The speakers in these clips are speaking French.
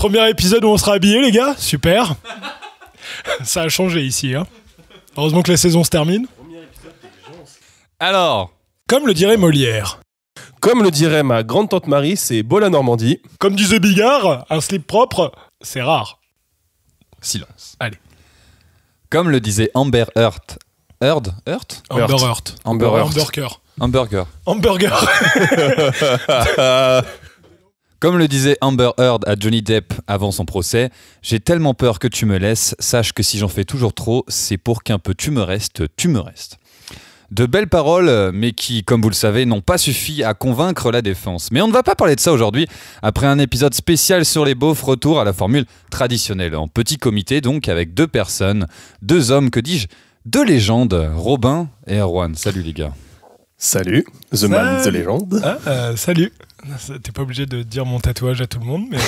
Premier épisode où on sera habillés, les gars. Super. Ça a changé ici. Hein. Heureusement que la saison se termine. Alors, comme le dirait Molière. Comme le dirait ma grande-tante Marie, c'est beau la Normandie. Comme disait Bigard, un slip propre, c'est rare. silence. Allez. Comme le disait Amber Heard. Heard? Amber Heard. Amber Heard. Hamburger. Hamburger. Hamburger. Comme le disait Amber Heard à Johnny Depp avant son procès, j'ai tellement peur que tu me laisses, sache que si j'en fais toujours trop, c'est pour qu'un peu tu me restes, tu me restes. De belles paroles, mais qui, comme vous le savez, n'ont pas suffi à convaincre la défense. Mais on ne va pas parler de ça aujourd'hui. Après un épisode spécial sur les beaufs, retour à la formule traditionnelle. En petit comité, donc, avec deux personnes, deux hommes, que dis-je, deux légendes, Robin et Erwan. Salut les gars. Salut, The Man, The Legend. Salut. T'es pas obligé de dire mon tatouage à tout le monde, mais...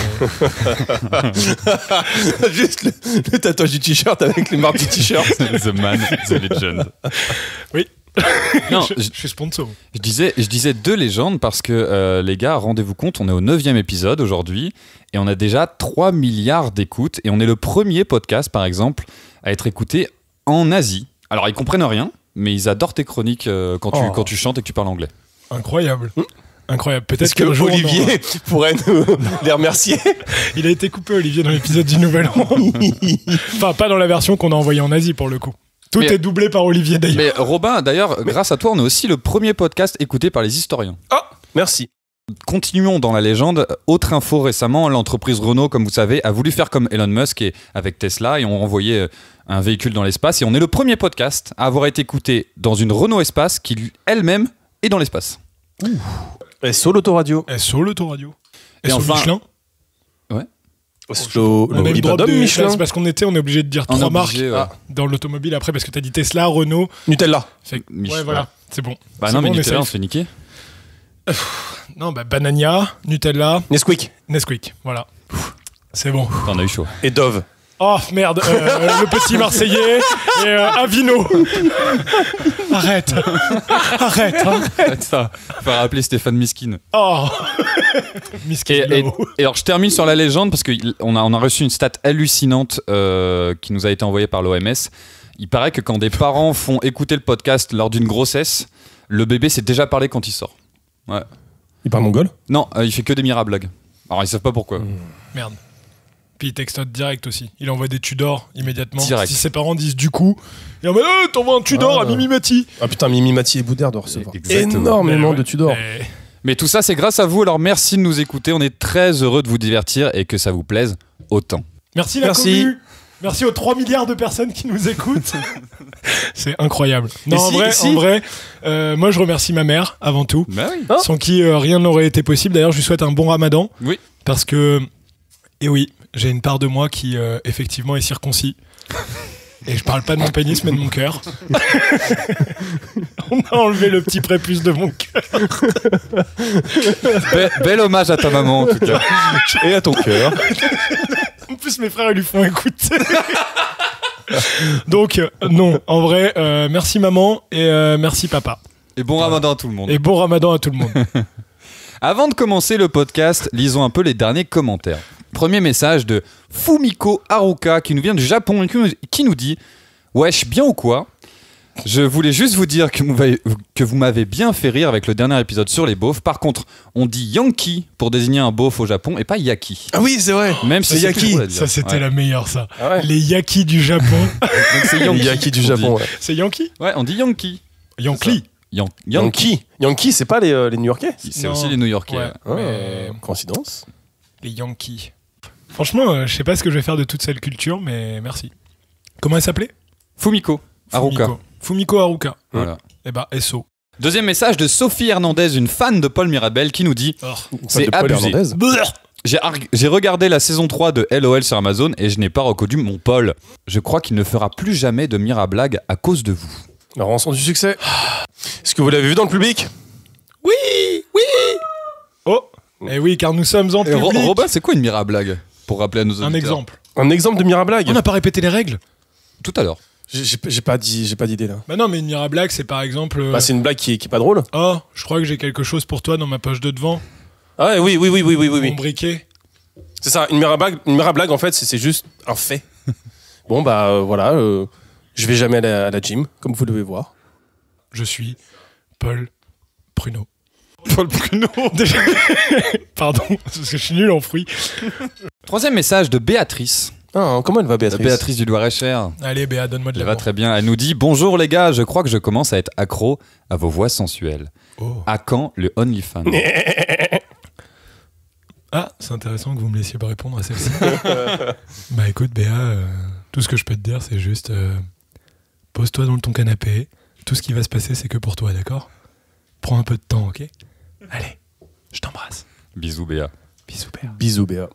Juste le tatouage du t-shirt avec les marques du t-shirt. The Man, The Legend. Oui. Non, je suis sponsor. Je disais deux légendes parce que, les gars, rendez-vous compte, on est au 9e épisode aujourd'hui et on a déjà 3 milliards d'écoutes et on est le premier podcast, par exemple, à être écouté en Asie. Alors, ils comprennent rien, mais ils adorent tes chroniques quand tu chantes et que tu parles anglais. Incroyable. Incroyable. Peut-être Est-ce que Olivier pourrait nous les remercier. Il a été coupé, Olivier, dans l'épisode du Nouvel An. Enfin, pas dans la version qu'on a envoyée en Asie, pour le coup. Tout est doublé par Olivier, d'ailleurs. Mais Robin, d'ailleurs, grâce à toi, on est aussi le premier podcast écouté par les historiens. Ah, merci. Continuons dans la légende. Autre info récemment, l'entreprise Renault, comme vous savez, a voulu faire comme Elon Musk avec Tesla et ont envoyé un véhicule dans l'espace. Et on est le premier podcast à avoir été écouté dans une Renault Espace qui, elle-même, est dans l'espace. SO l'autoradio. SO l'autoradio. Et SO enfin- Michelin. Ouais. SO On a eu le droit l'Hippopotam de Michelin. c'est parce qu'on est obligé de dire On est 3 obligé, marques ouais. dans l'automobile après, parce que t'as dit Tesla, Renault. Nutella. Fait que- Michelin. ouais, voilà, c'est bon. Bah C'est non, mais bon, on est Nutella, on safe. se fait niquer. Non, bah Banania, Nutella, Nesquik. Nesquik, voilà. C'est bon. T'en as eu chaud. Et Dove. Oh merde, le petit Marseillais et Avino. Arrête. Arrête. Hein. Faites ça. Faire appeler Stéphane Miskin. Oh. Miskin. Et alors, je termine sur la légende parce qu'on a reçu une stat hallucinante qui nous a été envoyée par l'OMS. Il paraît que quand des parents font écouter le podcast lors d'une grossesse, le bébé s'est déjà parlé quand il sort. Ouais. Il parle mongol. Non, il fait que des mirablagues. Alors, ils savent pas pourquoi. Merde. Puis il textote direct aussi. Il envoie des Tudors immédiatement. Direct. Si ses parents disent du coup, il envoie t'envoies un Tudor à Mimi Mati. Ah putain, Mimi Mati et Boudère doivent recevoir Exactement. énormément Ouais. de Tudor. Mais tout ça, c'est grâce à vous. Alors, merci de nous écouter. On est très heureux de vous divertir et que ça vous plaise autant. Merci la Merci. commu. Merci aux 3 milliards de personnes qui nous écoutent. C'est incroyable. Non, en vrai, moi je remercie ma mère avant tout, Bah oui. sans qui rien n'aurait été possible. D'ailleurs, je lui souhaite un bon ramadan. Oui. Parce que, et oui, j'ai une part de moi qui effectivement est circoncis. Et je parle pas de mon pénis, mais de mon cœur. On a enlevé le petit prépuce de mon cœur. Bel hommage à ta maman, en tout cas. Et à ton cœur. En plus, mes frères, ils lui font écouter. Donc, non, en vrai, merci maman et merci papa. Et bon ramadan à tout le monde. Et bon ramadan à tout le monde. Avant de commencer le podcast, lisons un peu les derniers commentaires. Premier message de Fumiko Haruka qui nous vient du Japon et qui nous dit « Wesh, bien ou quoi ? Je voulais juste vous dire que vous m'avez bien fait rire avec le dernier épisode sur les beaufs. Par contre, on dit Yankee pour désigner un beauf au Japon et pas Yaki. Ah oui, c'est vrai. Même si c'est c'est Yaki. plus drôle à dire. Ça, c'était Ouais. la meilleure, ça. Ah ouais. Les Yakis du Japon. Donc c'est Yankee. Yaki du on Japon. dit. Ouais. C'est Yankee Ouais, on dit Yankee. Yankee. Yankee. Yankee. Yankee, c'est pas les New-Yorkais. C'est Non. aussi les New-Yorkais. Ouais. Ah, Mais- coïncidence. Les Yankees. Franchement, je sais pas ce que je vais faire de toute cette culture, mais merci. Comment elle s'appelait Fumiko Haruka. Fumiko Haruka. Voilà. Eh ben, SO. Deuxième message de Sophie Hernandez, une fan de Paul Mirabel, qui nous dit C'est Pas de Paul abusé. Hernandez. J'ai regardé la saison 3 de LOL sur Amazon et je n'ai pas reconnu mon Paul. Je crois qu'il ne fera plus jamais de Mirablague à cause de vous. La rançon du succès. Est-ce que vous l'avez vu dans le public? Oui, oui. Oh, eh oui, car nous sommes en Et public. Robin, c'est quoi une Mirablague? Pour rappeler à nos auditeurs. Un exemple. Un exemple de Mirablague. On n'a pas répété les règles. Tout à l'heure. J'ai pas d'idée là. Bah non, mais une Mirablague, c'est par exemple. Bah, c'est une blague qui est pas drôle. Oh, je crois que j'ai quelque chose pour toi dans ma poche de devant. Ah ouais, oui. Mon briquet. C'est ça, une meilleure blague en fait, c'est juste un fait. Bon bah voilà, je vais jamais aller à la gym, comme vous devez voir. Je suis Paul Pruneau. Paul Pruneau. Pardon, parce que je suis nul en fruits. Troisième message de Béatrice. Ah, comment elle va Béatrice? Béatrice du Loir-et-Cher. Allez Béa, donne-moi de Elle la va très bien. Elle nous dit « Bonjour les gars, je crois que je commence à être accro à vos voix sensuelles. Oh. À quand le OnlyFans ?» Ah, c'est intéressant que vous me laissiez pas répondre à celle-ci. Bah écoute Béa, tout ce que je peux te dire c'est juste pose-toi dans ton canapé. Tout ce qui va se passer c'est que pour toi, d'accord? Prends un peu de temps, ok? Allez, je t'embrasse. Bisous Béa. Bisous Béa. Bisous Béa.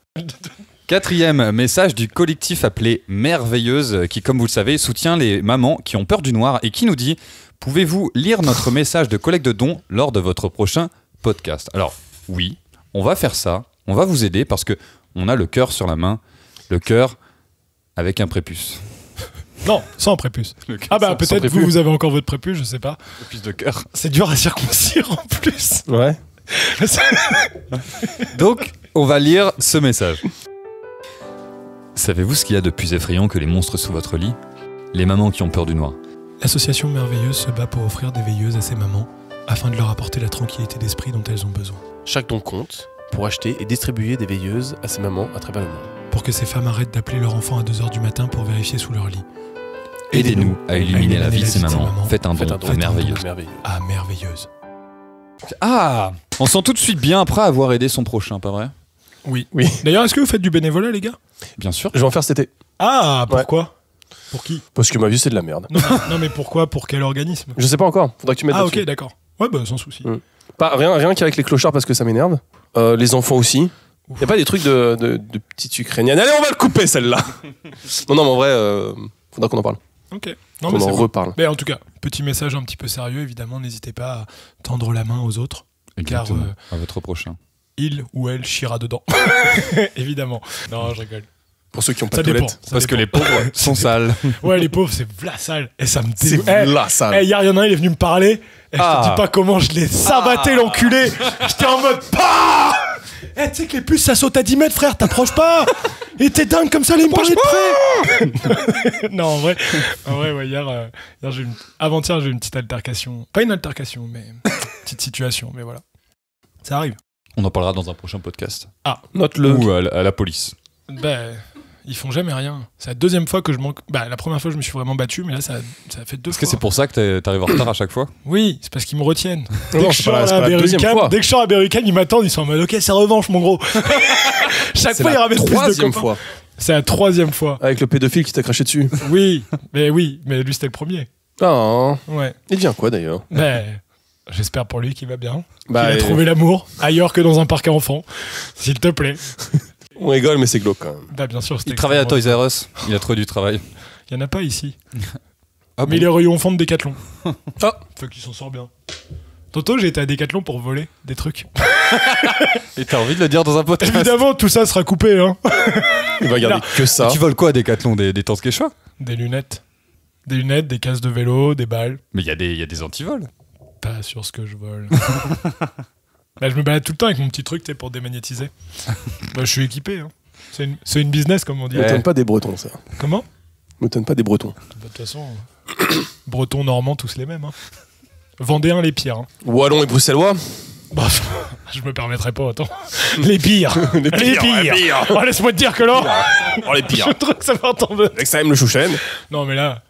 Quatrième message du collectif appelé Merveilleuse qui, comme vous le savez, soutient les mamans qui ont peur du noir et qui nous dit « Pouvez-vous lire notre message de collecte de dons lors de votre prochain podcast ?» Alors oui, on va faire ça. On va vous aider parce que on a le cœur sur la main. Le cœur avec un prépuce. Non, sans prépuce. Ah bah sans peut-être prépuce. vous avez encore votre prépuce, je sais pas. Prépuce de cœur. C'est dur à circoncire en plus. Ouais. Donc, on va lire ce message. Savez-vous ce qu'il y a de plus effrayant que les monstres sous votre lit? Les mamans qui ont peur du noir. L'association Merveilleuse se bat pour offrir des veilleuses à ces mamans afin de leur apporter la tranquillité d'esprit dont elles ont besoin. Chaque don compte pour acheter et distribuer des veilleuses à ces mamans à travers le monde. Pour que ces femmes arrêtent d'appeler leur enfant à 2h du matin pour vérifier sous leur lit. Aidez-nous à illuminer la vie de ces mamans. Faites un don Faites un merveilleux. merveilleux. Ah, Merveilleuse. Ah, on sent tout de suite bien après avoir aidé son prochain, pas vrai? Oui. Oui. D'ailleurs, est-ce que vous faites du bénévolat, les gars? Bien sûr. Je vais en faire cet été. Ah, pourquoi? Pour qui? Parce que ma vie c'est de la merde. Non, mais pourquoi? Pour quel organisme? Je sais pas encore, faudra que tu m'aides Ah, là-dessus. ok, d'accord. Ouais, bah, sans souci. Pas, rien qu'avec les clochards parce que ça m'énerve. Les enfants aussi. Y a pas des trucs de petites ukrainiennes. Allez, on va le couper celle-là. non, mais en vrai, faudra qu'on en parle. Ok. Non, Qu'on mais en c'est bon. reparle. Mais en tout cas, petit message un petit peu sérieux, évidemment, n'hésitez pas à tendre la main aux autres. Exactement. Car à votre prochain. il ou elle chiera dedans. Évidemment. Non, je rigole. Pour ceux qui ont pas Ça de dépend. toilette. ça Parce que dépend. les pauvres sont sales. Ouais, les pauvres, c'est v'là sale. Et ça me C'est dégoûte. là, ça. Hier, il y en a un, il est venu me parler. Et je Ah. te dis pas comment je l'ai sabatté, l'enculé. J'étais en mode PAH. Tu sais que les puces, ça saute à 10 mètres, frère. T'approches pas. Et t'es dingue comme ça, il me parlait de près. Non, en vrai, ouais, hier, avant-hier, j'ai eu une petite altercation. Pas une altercation, mais une petite situation. Mais voilà. Ça arrive. On en parlera dans un prochain podcast. Note-le. Ou à la police. Ben, ils font jamais rien. C'est la deuxième fois que je manque. Bah, la première fois, je me suis vraiment battu, mais là, ça a fait 2 Est-ce fois. que c'est pour ça que t'arrives en retard à chaque fois? Oui, c'est parce qu'ils me retiennent. Dès Non, que c'est je pas sors la deuxième fois. Dès que je sors à Berry-UQAM, ils m'attendent, ils sont en mode ok, c'est revanche, mon gros. Chaque C'est fois, ils la ramènent plus de troisième copains. fois. C'est la 3e fois. Avec le pédophile qui t'a craché dessus. Oui, mais lui, c'était le premier. Ah, Ouais. il devient quoi d'ailleurs? Mais j'espère pour lui qu'il va bien. Bah, qu'il a trouvé l'amour ailleurs que dans un parc à enfants. S'il te plaît. On rigole, mais c'est glauque quand même. Bah, bien sûr, c'était Il travaille à extrêmement- Toys R Us. Il a trouvé du travail. Il y en a pas ici. Ah Mais il est rayon enfant de Décathlon. Ah. Faut qu'il s'en sort bien. Tantôt, j'ai été à Décathlon pour voler des trucs. Et t'as envie de le dire dans un podcast? Évidemment, tout ça sera coupé, hein. Il va garder que ça. Tu voles quoi à Decathlon? Des temps de Quechua? Des lunettes. Des lunettes, des casques de vélo, des balles. Mais il y a des antivols. Pas sur ce que je vole. Bah, je me balade tout le temps avec mon petit truc, tu sais, pour démagnétiser. Bah, je suis équipé, hein. C'est une business, comme on dit. Me donne pas des Bretons, ça. Comment? Me donne pas des Bretons. Bah, de toute façon, Bretons, Normands, tous les mêmes. Hein. Vendéens, les pires. Hein. Wallons et Bruxellois. Bah, je me permettrai pas, attends. Les pires. Les pires. Oh, laisse-moi te dire que là, Oh, les pires. je trouve que ça va entendre. Avec ça aime le chouchen. Non, mais là,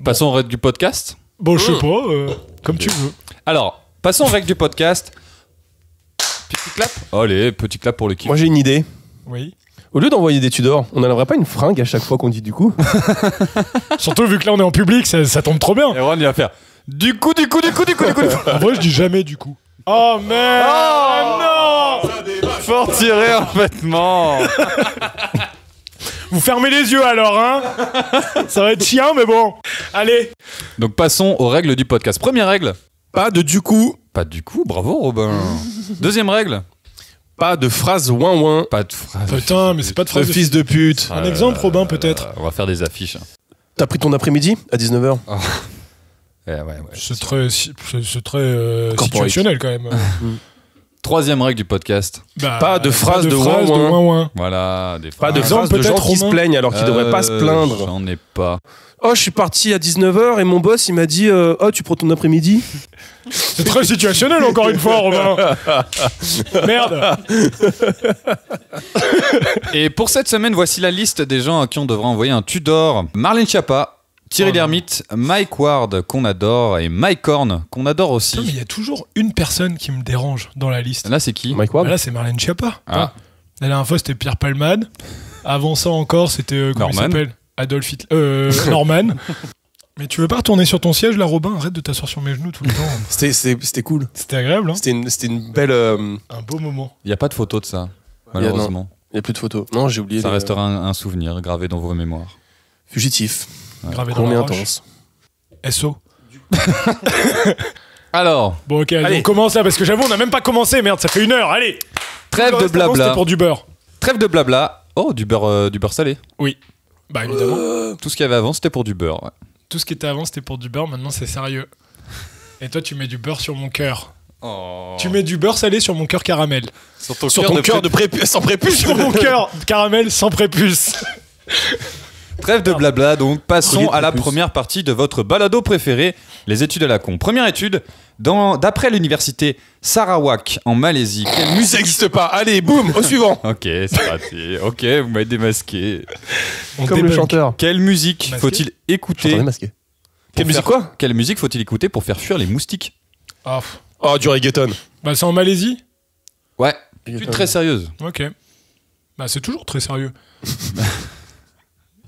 Passons aux règles du podcast. bon, je sais pas, comme tu veux. Alors, passons aux règles du podcast. Petit clap. Allez, petit clap pour l'équipe. Moi, j'ai une idée. Oui. Au lieu d'envoyer des Tudors, on n'enlèverait pas une fringue à chaque fois qu'on dit du coup? Surtout vu que là, on est en public, ça tombe trop bien. Et Ron, il va faire du coup. En vrai, je dis jamais du coup. Oh merde! Oh, non! Faut retirer un vêtement. Vous fermez les yeux alors, hein? Ça va être chiant, mais bon. Allez. Donc, passons aux règles du podcast. Première règle. Pas de du coup. Pas du coup, bravo Robin. Deuxième règle. Pas de phrase ouin-ouin. Pas de phrase. Putain, mais c'est pas de De phrase. fils de pute. Un exemple, Robin, peut-être. On va faire des affiches. T'as pris ton après-midi à 19h. Ouais. C'est très Corporate. situationnel quand même. Troisième règle du podcast. Bah, Pas de phrases de phrases ouin, ouin. ouin. Voilà, des Pas de exemple, phrases de gens peut-être, qui se Romain plaignent alors qu'ils devraient pas se plaindre. J'en ai pas. Oh, je suis parti à 19h et mon boss, il m'a dit oh, tu prends ton après-midi. C'est très situationnel, encore une fois, Romain. Merde. Et pour cette semaine, voici la liste des gens à qui on devrait envoyer un Tudor. Marlène Schiappa, Thierry Lhermitte, Mike Ward, qu'on adore, et Mike Horn, qu'on adore aussi. Non, mais il y a toujours une personne qui me dérange dans la liste. Là, c'est qui? Mike Ward. Bah là, c'est Marlène Schiappa. Ah. La dernière fois, c'était Pierre Palmade. Avant ça encore, c'était comment il Norman. s'appelle Adolf Hitler. Norman. Mais tu veux pas retourner sur ton siège là, Robin? Arrête de t'asseoir sur mes genoux tout le temps. C'était cool. C'était agréable, hein? C'était une belle. Un beau moment. Il n'y a pas de photo de ça, Il y a- malheureusement. Il n'y a plus de photos. Non, j'ai oublié. Ça les- restera un souvenir gravé dans vos mémoires. Fugitif. Gravé dans On est la roche. intense. SO. Alors, Bon, ok, Allez. on commence là parce que j'avoue, on n'a même pas commencé, merde, ça fait 1 heure, allez! trêve Le de reste avant, blabla. C'était pour du beurre. Trêve de blabla. Oh, du beurre salé. Oui. Bah évidemment. Tout ce qu'il y avait avant, c'était pour du beurre. Ouais. Tout ce qui était avant, c'était pour du beurre, maintenant c'est sérieux. Et toi, tu mets du beurre sur mon cœur. Tu mets du beurre salé sur mon cœur caramel. Sur ton Sur ton cœur de sans prépuce. Sur mon cœur caramel sans prépuce. Trêve de blabla, donc passons Collier de à la prépuce. première partie de votre balado préféré, les études à la con. Première étude, d'après l'université Sarawak en Malaisie, quelle Ça musique... n'existe pas. Allez, boum, au suivant. Ok, c'est raté. Ok, vous m'avez démasqué. On Comme le débunk. chanteur. Quelle musique Masqué faut-il écouter Chanteur démasqué. Quelle pour musique faire- quoi Quelle musique faut-il écouter pour faire fuir les moustiques? Ah, pff. Oh, du reggaeton. Bah c'est en Malaisie. Ouais, étude très sérieuse. Ok. Bah c'est toujours très sérieux.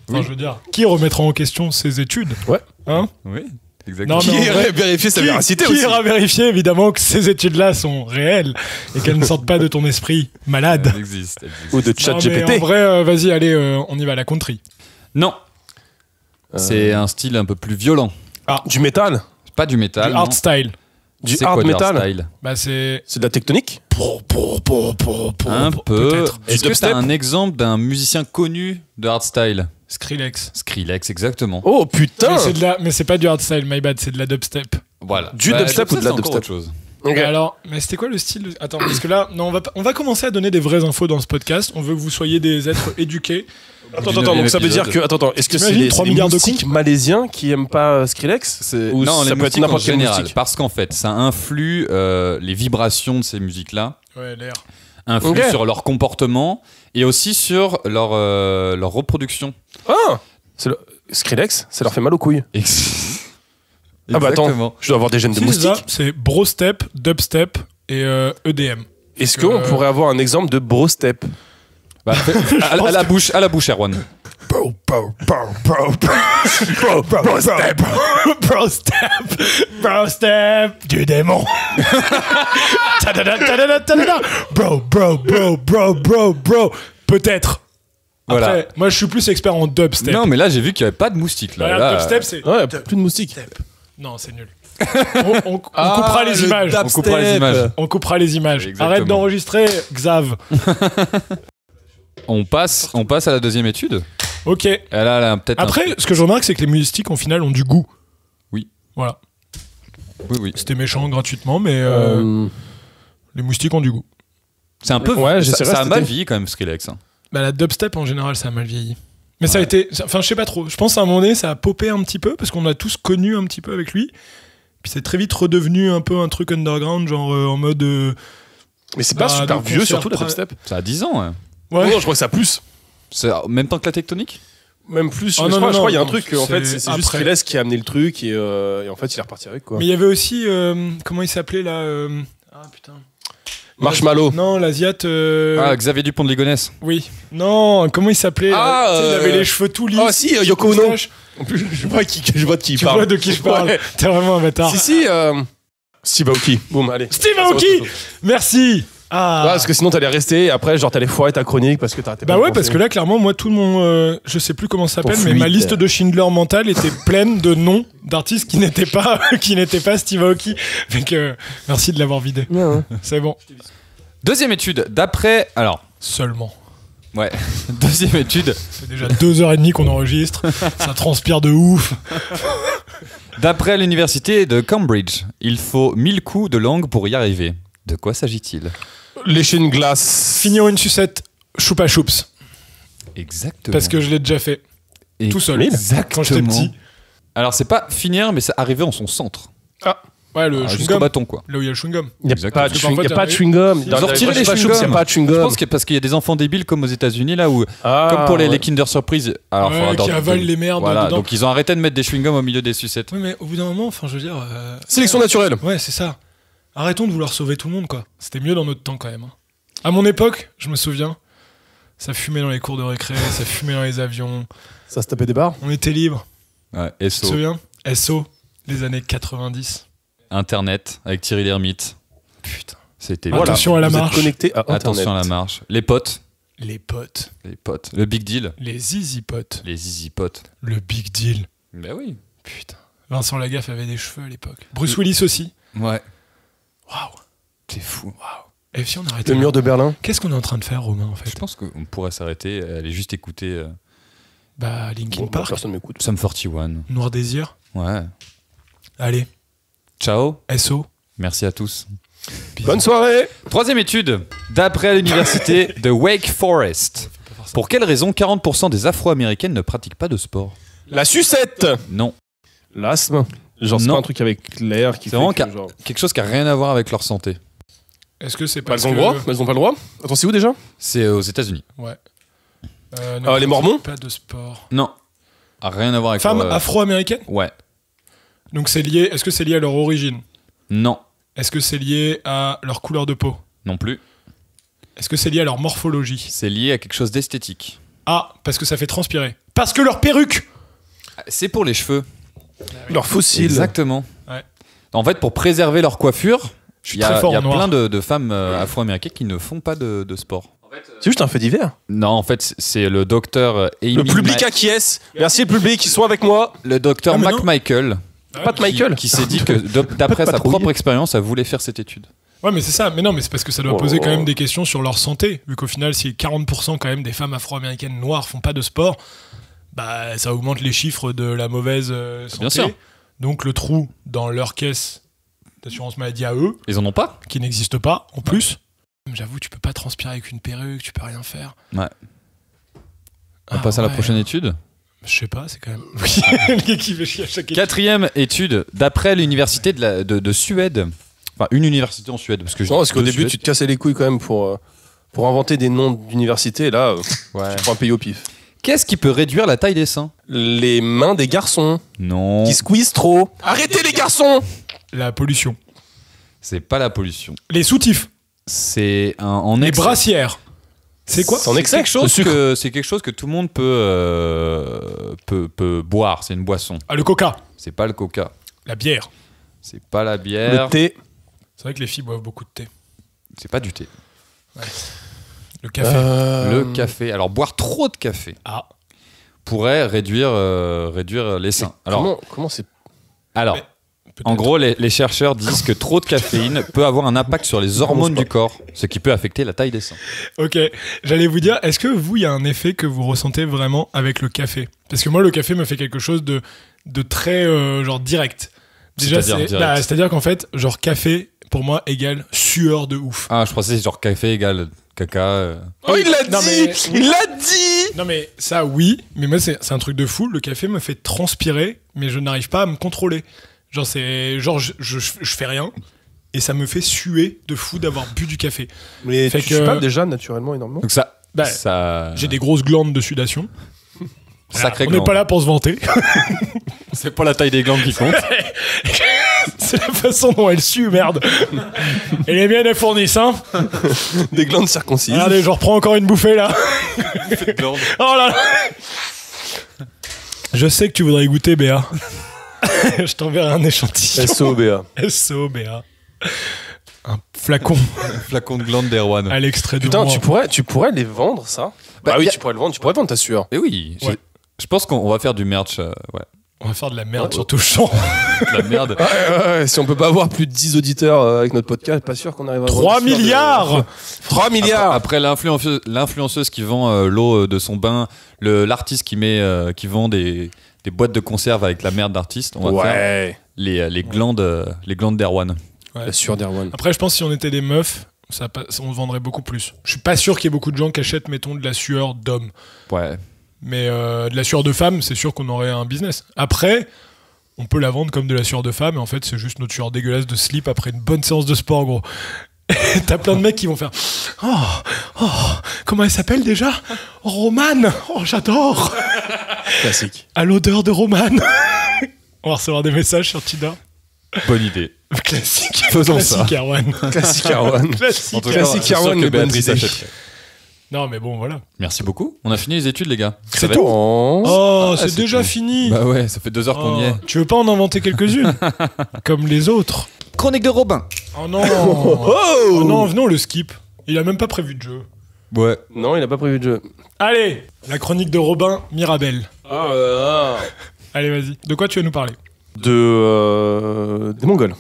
Oui. Enfin, je veux dire, qui remettra en question ces études? Ouais. Hein? Oui, exactement. Non, Qui mais en vrai, irait vérifier sa véracité qui aussi. ira vérifier évidemment que ces études-là sont réelles et qu'elles ne sortent pas de ton esprit malade? Elle existe, elle existe. Ou de Non, chat mais en GPT. vrai, vas-y, allez, on y va à la country. Non, c'est un style un peu plus violent. Du métal. Pas du métal. Du non. hard style. Du C'est hard quoi, du metal. style? Bah c'est C'est de la tectonique. Un peu. Peut-être. Est-ce que dubstep t'as un exemple d'un musicien connu de hardstyle? Skrillex. Skrillex, exactement. Oh putain. Mais c'est pas du hard style, my bad, c'est de la dubstep. Voilà. Du dubstep ou de la c'est encore dubstep autre chose. Ok. Et alors, mais c'était quoi le style Attends, parce que là, non, on va commencer à donner des vraies infos dans ce podcast. On veut que vous soyez des êtres éduqués. Attends, Du donc ça veut épisode. dire que. Attends, est-ce que c'est T'imagines les 3 c'est milliards de moustiques malaisiens qui aiment pas Skrillex Ou Non, ça les peut être moustiques en n'importe quel général. moustique. Parce qu'en fait, ça influe les vibrations de ces musiques-là, Ouais, l'air. influe Ok. sur leur comportement et aussi sur leur reproduction. Ah Skrillex, ça leur fait mal aux couilles. Ah bah attends, Exactement. je dois avoir des gènes de Si, c'est ça, moustiques. c'est brostep, dubstep et EDM. Est-ce qu'on pourrait avoir un exemple de brostep Bah, à la bouche, Erwan. Brostep, brostep du démon. Tadada, tadada, tadada. Bro. Peut-être. Voilà. Après, moi je suis plus expert en dubstep. Non, mais là, j'ai vu qu'il n'y avait pas de moustiques. Là. Voilà, Là, dubstep, c'est. Ouais, plus de moustiques. Non, c'est nul. On coupera les images. On coupera les images. On coupera les images. Exactement. Arrête d'enregistrer, Xav. On passe à la deuxième étude. Ok. Elle a peut-être. Après, ce que je remarque, c'est que les moustiques, au final, ont du goût. Oui. Voilà. Oui. C'était méchant gratuitement, mais les moustiques ont du goût. C'est un peu. Ouais, ça j'essaierai a cet mal été. vieilli quand même, Skrillex. Hein. Bah, la dubstep, en général, ça a mal vieilli. Mais ça a été... Enfin, je sais pas trop. Je pense à un moment donné, ça a popé un petit peu, parce qu'on a tous connu un petit peu avec lui. Puis c'est très vite redevenu un peu un truc underground, genre en mode... Mais c'est pas Bah, super donc, vieux, concert surtout la pra- dubstep. Ça a 10 ans. Ouais. Ouais. Non, je crois que ça a plus. C'est en même temps que la tectonique. Même plus. Oh, je non, crois non, qu'il y a un non, truc, en fait, c'est c'est juste après. Skrillex qui a amené le truc et en fait, il est reparti avec quoi. Mais il y avait aussi... comment il s'appelait, là Ah, putain. Marshmallow. Non, l'Asiate... Ah, Xavier Dupont de Ligonnès. Oui. Non, comment il s'appelait là Ah, Tu sais, il avait les cheveux tout lisses. Ah si, Yoko Ono. moustache. En plus, je vois de qui il Tu parle. vois de qui je parle. Ouais. T'es vraiment un bâtard. Si, Steve Aoki. Boum, allez. Steve Aoki. Merci. Ah. Ouais, parce que sinon t'allais rester et après genre t'allais foirer ta chronique parce que t'arrêtais pas Bah de ouais, penser. parce que là, clairement, moi, tout mon... je sais plus comment ça s'appelle, mais fluide. ma liste de Schindler mentale était pleine de noms d'artistes qui n'étaient pas, Steve Aoki. Donc, merci de l'avoir vidé. Ouais, ouais. C'est bon. Deuxième étude. D'après. Alors. Seulement. Ouais. Deuxième étude. C'est déjà 2h30 qu'on enregistre. Ça transpire de ouf. D'après l'université de Cambridge, il faut 1000 coups de langue pour y arriver. De quoi s'agit-il? Lécher une glace. Finir une sucette, choupa choups. Exactement. Parce que je l'ai déjà fait. Tout seul. Exactement. Quand j'étais petit. Alors, c'est pas finir, mais c'est arriver en son centre. Ouais, le Jusqu'au chewing-gum. bâton, quoi. Là où il y a le chewing-gum. Il n'y a Exactement. pas de Parce que parfois, chewing-gum. t'as- Dans Ils ont les retiré les choupa choups, chewing-gums. il n'y a pas de Je chewing-gum. pense que parce qu'il y a des enfants débiles comme aux États-Unis là où, comme pour les Kinder Surprise, alors Ouais, faudra qui dans- avalent les merdes Voilà, dedans. donc ils ont arrêté de mettre des chewing-gums au milieu des sucettes. Oui, mais au bout d'un moment, enfin, je veux dire. Sélection naturelle. Ouais, c'est ça. Arrêtons de vouloir sauver tout le monde, quoi. C'était mieux dans notre temps, quand même. Hein. À mon époque, je me souviens, ça fumait dans les cours de récré, ça fumait dans les avions. Ça se tapait des barres. On était libres. Ouais, Tu te SO, souviens SO, les années 90. Internet avec Thierry Lhermitte. Putain. C'était Voilà. Attention à la Vous êtes marche. connecté à Internet. Attention à la marche. Les potes, Les potes. le big deal, Les easy potes. les easy potes. Le big deal. Ben oui. Putain. Vincent Lagaffe avait des cheveux à l'époque. Bruce Willis aussi. Ouais. Waouh. C'est fou. Et si on arrêtait Le mur de Berlin. Qu'est-ce qu'on est en train de faire, Romain, en Je fait pense qu'on pourrait s'arrêter, aller juste écouter Bah, Linkin Bon, Park, personne m'écoute. Sum 41. Noir Désir. Ouais. Allez, Ciao. SO. Merci à tous. Bisous. Bonne soirée. Troisième étude. D'après l'université de Wake Forest. Pour quelle raison 40% des Afro-Américaines ne pratiquent pas de sport? La sucette. Non. L'asthme. Genre, c'est Non. pas un truc avec l'air qui C'est fait vraiment que, genre... quelque chose qui n'a rien à voir avec leur santé. Est-ce que c'est Bah, parce elles ont que... le droit. Elles ont pas le droit. Attends, c'est où déjà? C'est aux États-Unis. Ouais. Les Mormons. Pas de sport. Non. Rien à voir avec Femmes leur, afro-américaines. Ouais. Donc c'est lié. Est-ce que c'est lié à leur origine? Non. Est-ce que c'est lié à leur couleur de peau? Non plus. Est-ce que c'est lié à leur morphologie? C'est lié à quelque chose d'esthétique. Ah, parce que ça fait transpirer. Parce que leur perruque. C'est pour les cheveux. Leur fossile. Exactement. Ouais. En fait, pour préserver leur coiffure, Je suis il y a, très fort il y a en noir. plein de femmes afro-américaines qui ne font pas de sport. C'est juste un fait divers. Non, en fait, c'est le docteur Amy Le public acquiesce. Merci le public, ils sont avec moi. le docteur Ah, mais Mac non. Michael Pas de Michael. qui s'est dit que d'après sa patrouille. propre expérience, elle voulait faire cette étude. Ouais, mais c'est ça. Mais non, mais c'est parce que ça doit Oh. poser quand même des questions sur leur santé. Vu qu'au final, si 40% quand même des femmes afro-américaines noires font pas de sport, bah ça augmente les chiffres de la mauvaise santé. Bien sûr. Donc le trou dans leur caisse d'assurance maladie à eux, Ils en ont pas? qui n'existe pas en plus. J'avoue, tu peux pas transpirer avec une perruque, tu peux rien faire. Ouais. On Ah passe à la ouais. prochaine étude. Je sais pas, c'est quand même. Oui, le gars qui fait chier à chaque étude. Quatrième étude, d'après l'université de Suède. Enfin, une université en Suède. Parce que Non, parce qu'au de début, Suède. tu te cassais les couilles quand même pour inventer des noms d'universités. Là, Ouais. tu prends un pays au pif. Qu'est-ce qui peut réduire la taille des seins? Les mains des garçons Non. qui squeeze trop. Arrêtez les garçons. La pollution. C'est pas la pollution. Les soutifs. C'est en Les excès. brassières. C'est quoi? C'est en excès. quelque chose Le sucre. c'est quelque chose que tout le monde peut boire. C'est une boisson. Ah, le coca. C'est pas le coca. La bière. C'est pas la bière. Le thé. C'est vrai que les filles boivent beaucoup de thé. C'est pas du thé. Le café. Le café. Alors boire trop de café Ah. pourrait réduire les seins. Alors, Comment c'est alors Peut-être. en gros, les chercheurs disent que trop de caféine peut avoir un impact sur les hormones du corps, ce qui peut affecter la taille des seins. Ok, j'allais vous dire, est-ce que vous, il y a un effet que vous ressentez vraiment avec le café? Parce que moi, le café me fait quelque chose de très genre direct. Déjà, C'est-à-dire direct. c'est-à-dire qu'en fait, genre café, pour moi, égale sueur de ouf. Ah, je pensais genre café égale caca. Oh, il l'a Non, dit. mais- Il l'a dit. Non mais ça, oui, mais moi, c'est un truc de fou. Le café me fait transpirer, mais je n'arrive pas à me contrôler. Genre, je fais rien. Et ça me fait suer de fou d'avoir bu du café. Mais Fait tu que- sues pas déjà naturellement énormément. Donc ça, Bah, ça. J'ai des grosses glandes de sudation. Sacré On n'est gland. pas là pour se vanter. C'est pas la taille des glandes qui compte. C'est la façon dont elles suent, merde. Et les miennes, elles fournissent, hein. Des glandes circoncises. Regardez, je reprends encore une bouffée, là. Glande. Oh là là. Je sais que tu voudrais goûter, Béa. Je t'enverrai un échantillon. SOBA. SO, Béa. Un flacon Flacon de glande d'Erwan. à l'extrait de Putain, moi. tu pourrais les vendre ça. Bah, Bah oui, y a- tu pourrais le vendre. Tu pourrais vendre ta sueur. Et oui, Ouais. je pense qu'on va faire du merch. Ouais. On va faire de la merde sur tout le champ. De la merde. Ouais, si on peut pas avoir plus de 10 auditeurs avec notre podcast, pas sûr qu'on arrive à 3 vendre une sueur de- milliards 3 milliards. Après l'influenceuse qui vend l'eau de son bain, l'artiste qui vend des boîtes de conserve avec la merde d'artiste, on va faire Ouais. les glandes d'Erwan. Ouais. La sueur d'Erwan. Après, je pense que si on était des meufs, on se vendrait beaucoup plus. Je suis pas sûr qu'il y ait beaucoup de gens qui achètent, mettons, de la sueur d'homme. Ouais. Mais de la sueur de femme, c'est sûr qu'on aurait un business. Après, on peut la vendre comme de la sueur de femme, et en fait, c'est juste notre sueur dégueulasse de slip après une bonne séance de sport, gros. T'as plein de mecs qui vont faire comment elle s'appelle déjà? Romane. Oh, j'adore. Classique. À l'odeur de Romane. On va recevoir des messages sur Tinder. Bonne idée. Classique. Faisons Classique, ça. Erwan. Classique Erwan. Classique. En tout cas, Classique c'est sûr Erwan, que les bonnes Béatrice idées. achèterait. Non, mais bon, voilà. Merci beaucoup. On a fini les études, les gars. Ça C'est va tout. être- Oh, c'est c'est déjà tout. fini. Bah ouais, ça fait 2 heures qu'on y Oh, est. tu veux pas en inventer quelques-unes comme les autres? Chronique de Robin. Oh non. Oh non, venons le skip. Il a même pas prévu de jeu. Ouais. Non, il a pas prévu de jeu. Allez, la chronique de Robin Mirabel. Allez, vas-y. De quoi tu vas nous parler? Des Mongols.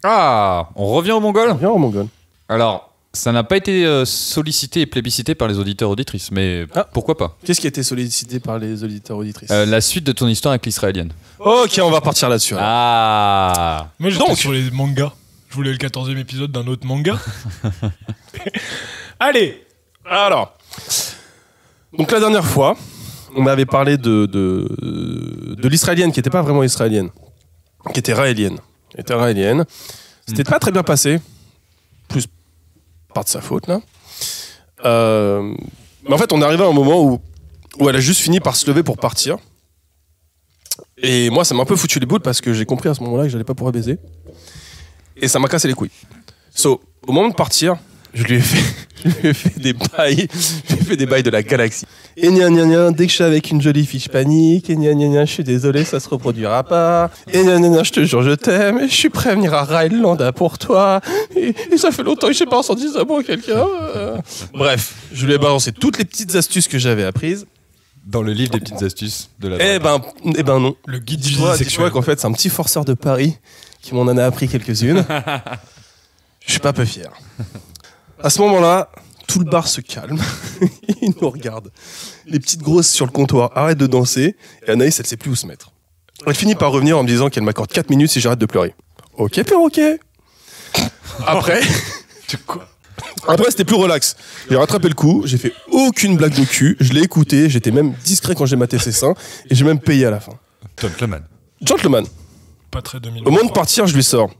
Ah, on revient au Mongol. Viens aux Mongols. Alors, ça n'a pas été sollicité et plébiscité par les auditeurs auditrices, mais Ah. pourquoi pas? Qu'est-ce qui a été sollicité par les auditeurs auditrices La suite de ton histoire avec l'israélienne. Ok, on va partir là-dessus. alors. Ah. Moi, j'étais Donc. sur les mangas. Je voulais le 14e épisode d'un autre manga. Allez. Alors, donc la dernière fois, on m'avait parlé de l'israélienne qui n'était pas vraiment israélienne, qui était raélienne. C'était pas très bien passé, plus pas de sa faute là. Mais en fait, on est arrivé à un moment où elle a juste fini par se lever pour partir. Et moi, ça m'a un peu foutu les boules parce que j'ai compris à ce moment-là que j'allais pas pouvoir baiser. Et ça m'a cassé les couilles. Au moment de partir, je lui ai fait des bails. Je lui ai fait des bails de la galaxie. Et gna gna gna, dès que je suis avec une jolie fille, je panique. Et gna gna gna, je suis désolé, ça se reproduira pas. Et gna gna gna, je te jure, je t'aime. Et je suis prêt à venir à Rhinelanda pour toi. Et ça fait longtemps que j'ai pas ressenti ça pour quelqu'un. Bref, je lui ai balancé toutes les petites astuces que j'avais apprises. Dans le livre des petites astuces de la Eh ben non. Le guide du Dis-toi sexuel. qu'en fait, c'est un petit forceur de Paris qui m'en en a appris quelques-unes. Je suis pas peu fier. À ce moment-là, tout le bar se calme. Il nous regarde. Les petites grosses sur le comptoir arrêtent de danser. Et Anaïs, elle sait plus où se mettre. Elle finit par revenir en me disant qu'elle m'accorde 4 minutes si j'arrête de pleurer. Ok, perroquet. Après... Après, c'était plus relax. J'ai rattrapé le coup, j'ai fait aucune blague de cul, je l'ai écouté, j'étais même discret quand j'ai maté ses seins, et j'ai même payé à la fin. Gentleman. Gentleman. Pas très 2000. Au moment de partir, je lui sors.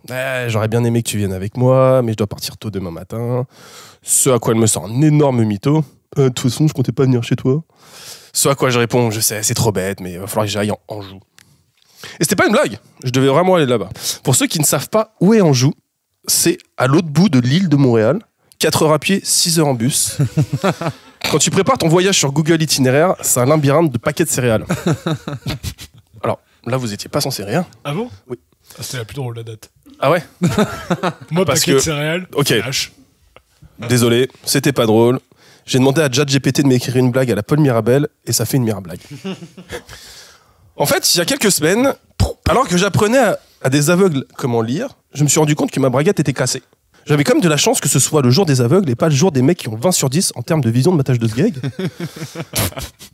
J'aurais bien aimé que tu viennes avec moi, mais je dois partir tôt demain matin. Ce à quoi elle me sort un énorme mytho. De toute façon, je comptais pas venir chez toi. Ce à quoi je réponds, je sais, c'est trop bête, mais il va falloir que j'aille en Anjou. Et c'était pas une blague, je devais vraiment aller là-bas. Pour ceux qui ne savent pas où est Anjou, c'est à l'autre bout de l'île de Montréal. 4 heures à pied, 6 heures en bus. Quand tu prépares ton voyage sur Google Itinéraire, c'est un labyrinthe de paquets de céréales. Alors, là, vous étiez pas censé rire. Ah bon? Oui. Ah, c'était la plus drôle, la date. Ah ouais? Moi, Parce paquet que- de céréales. Ok. H. Désolé, c'était pas drôle. J'ai demandé à ChatGPT de m'écrire une blague à la Paul Mirabel, et ça fait une Mirablague. En fait, il y a quelques semaines, alors que j'apprenais à des aveugles comment lire, je me suis rendu compte que ma braguette était cassée. J'avais comme de la chance que ce soit le jour des aveugles et pas le jour des mecs qui ont 20 sur 10 en termes de vision de matage de sgeg.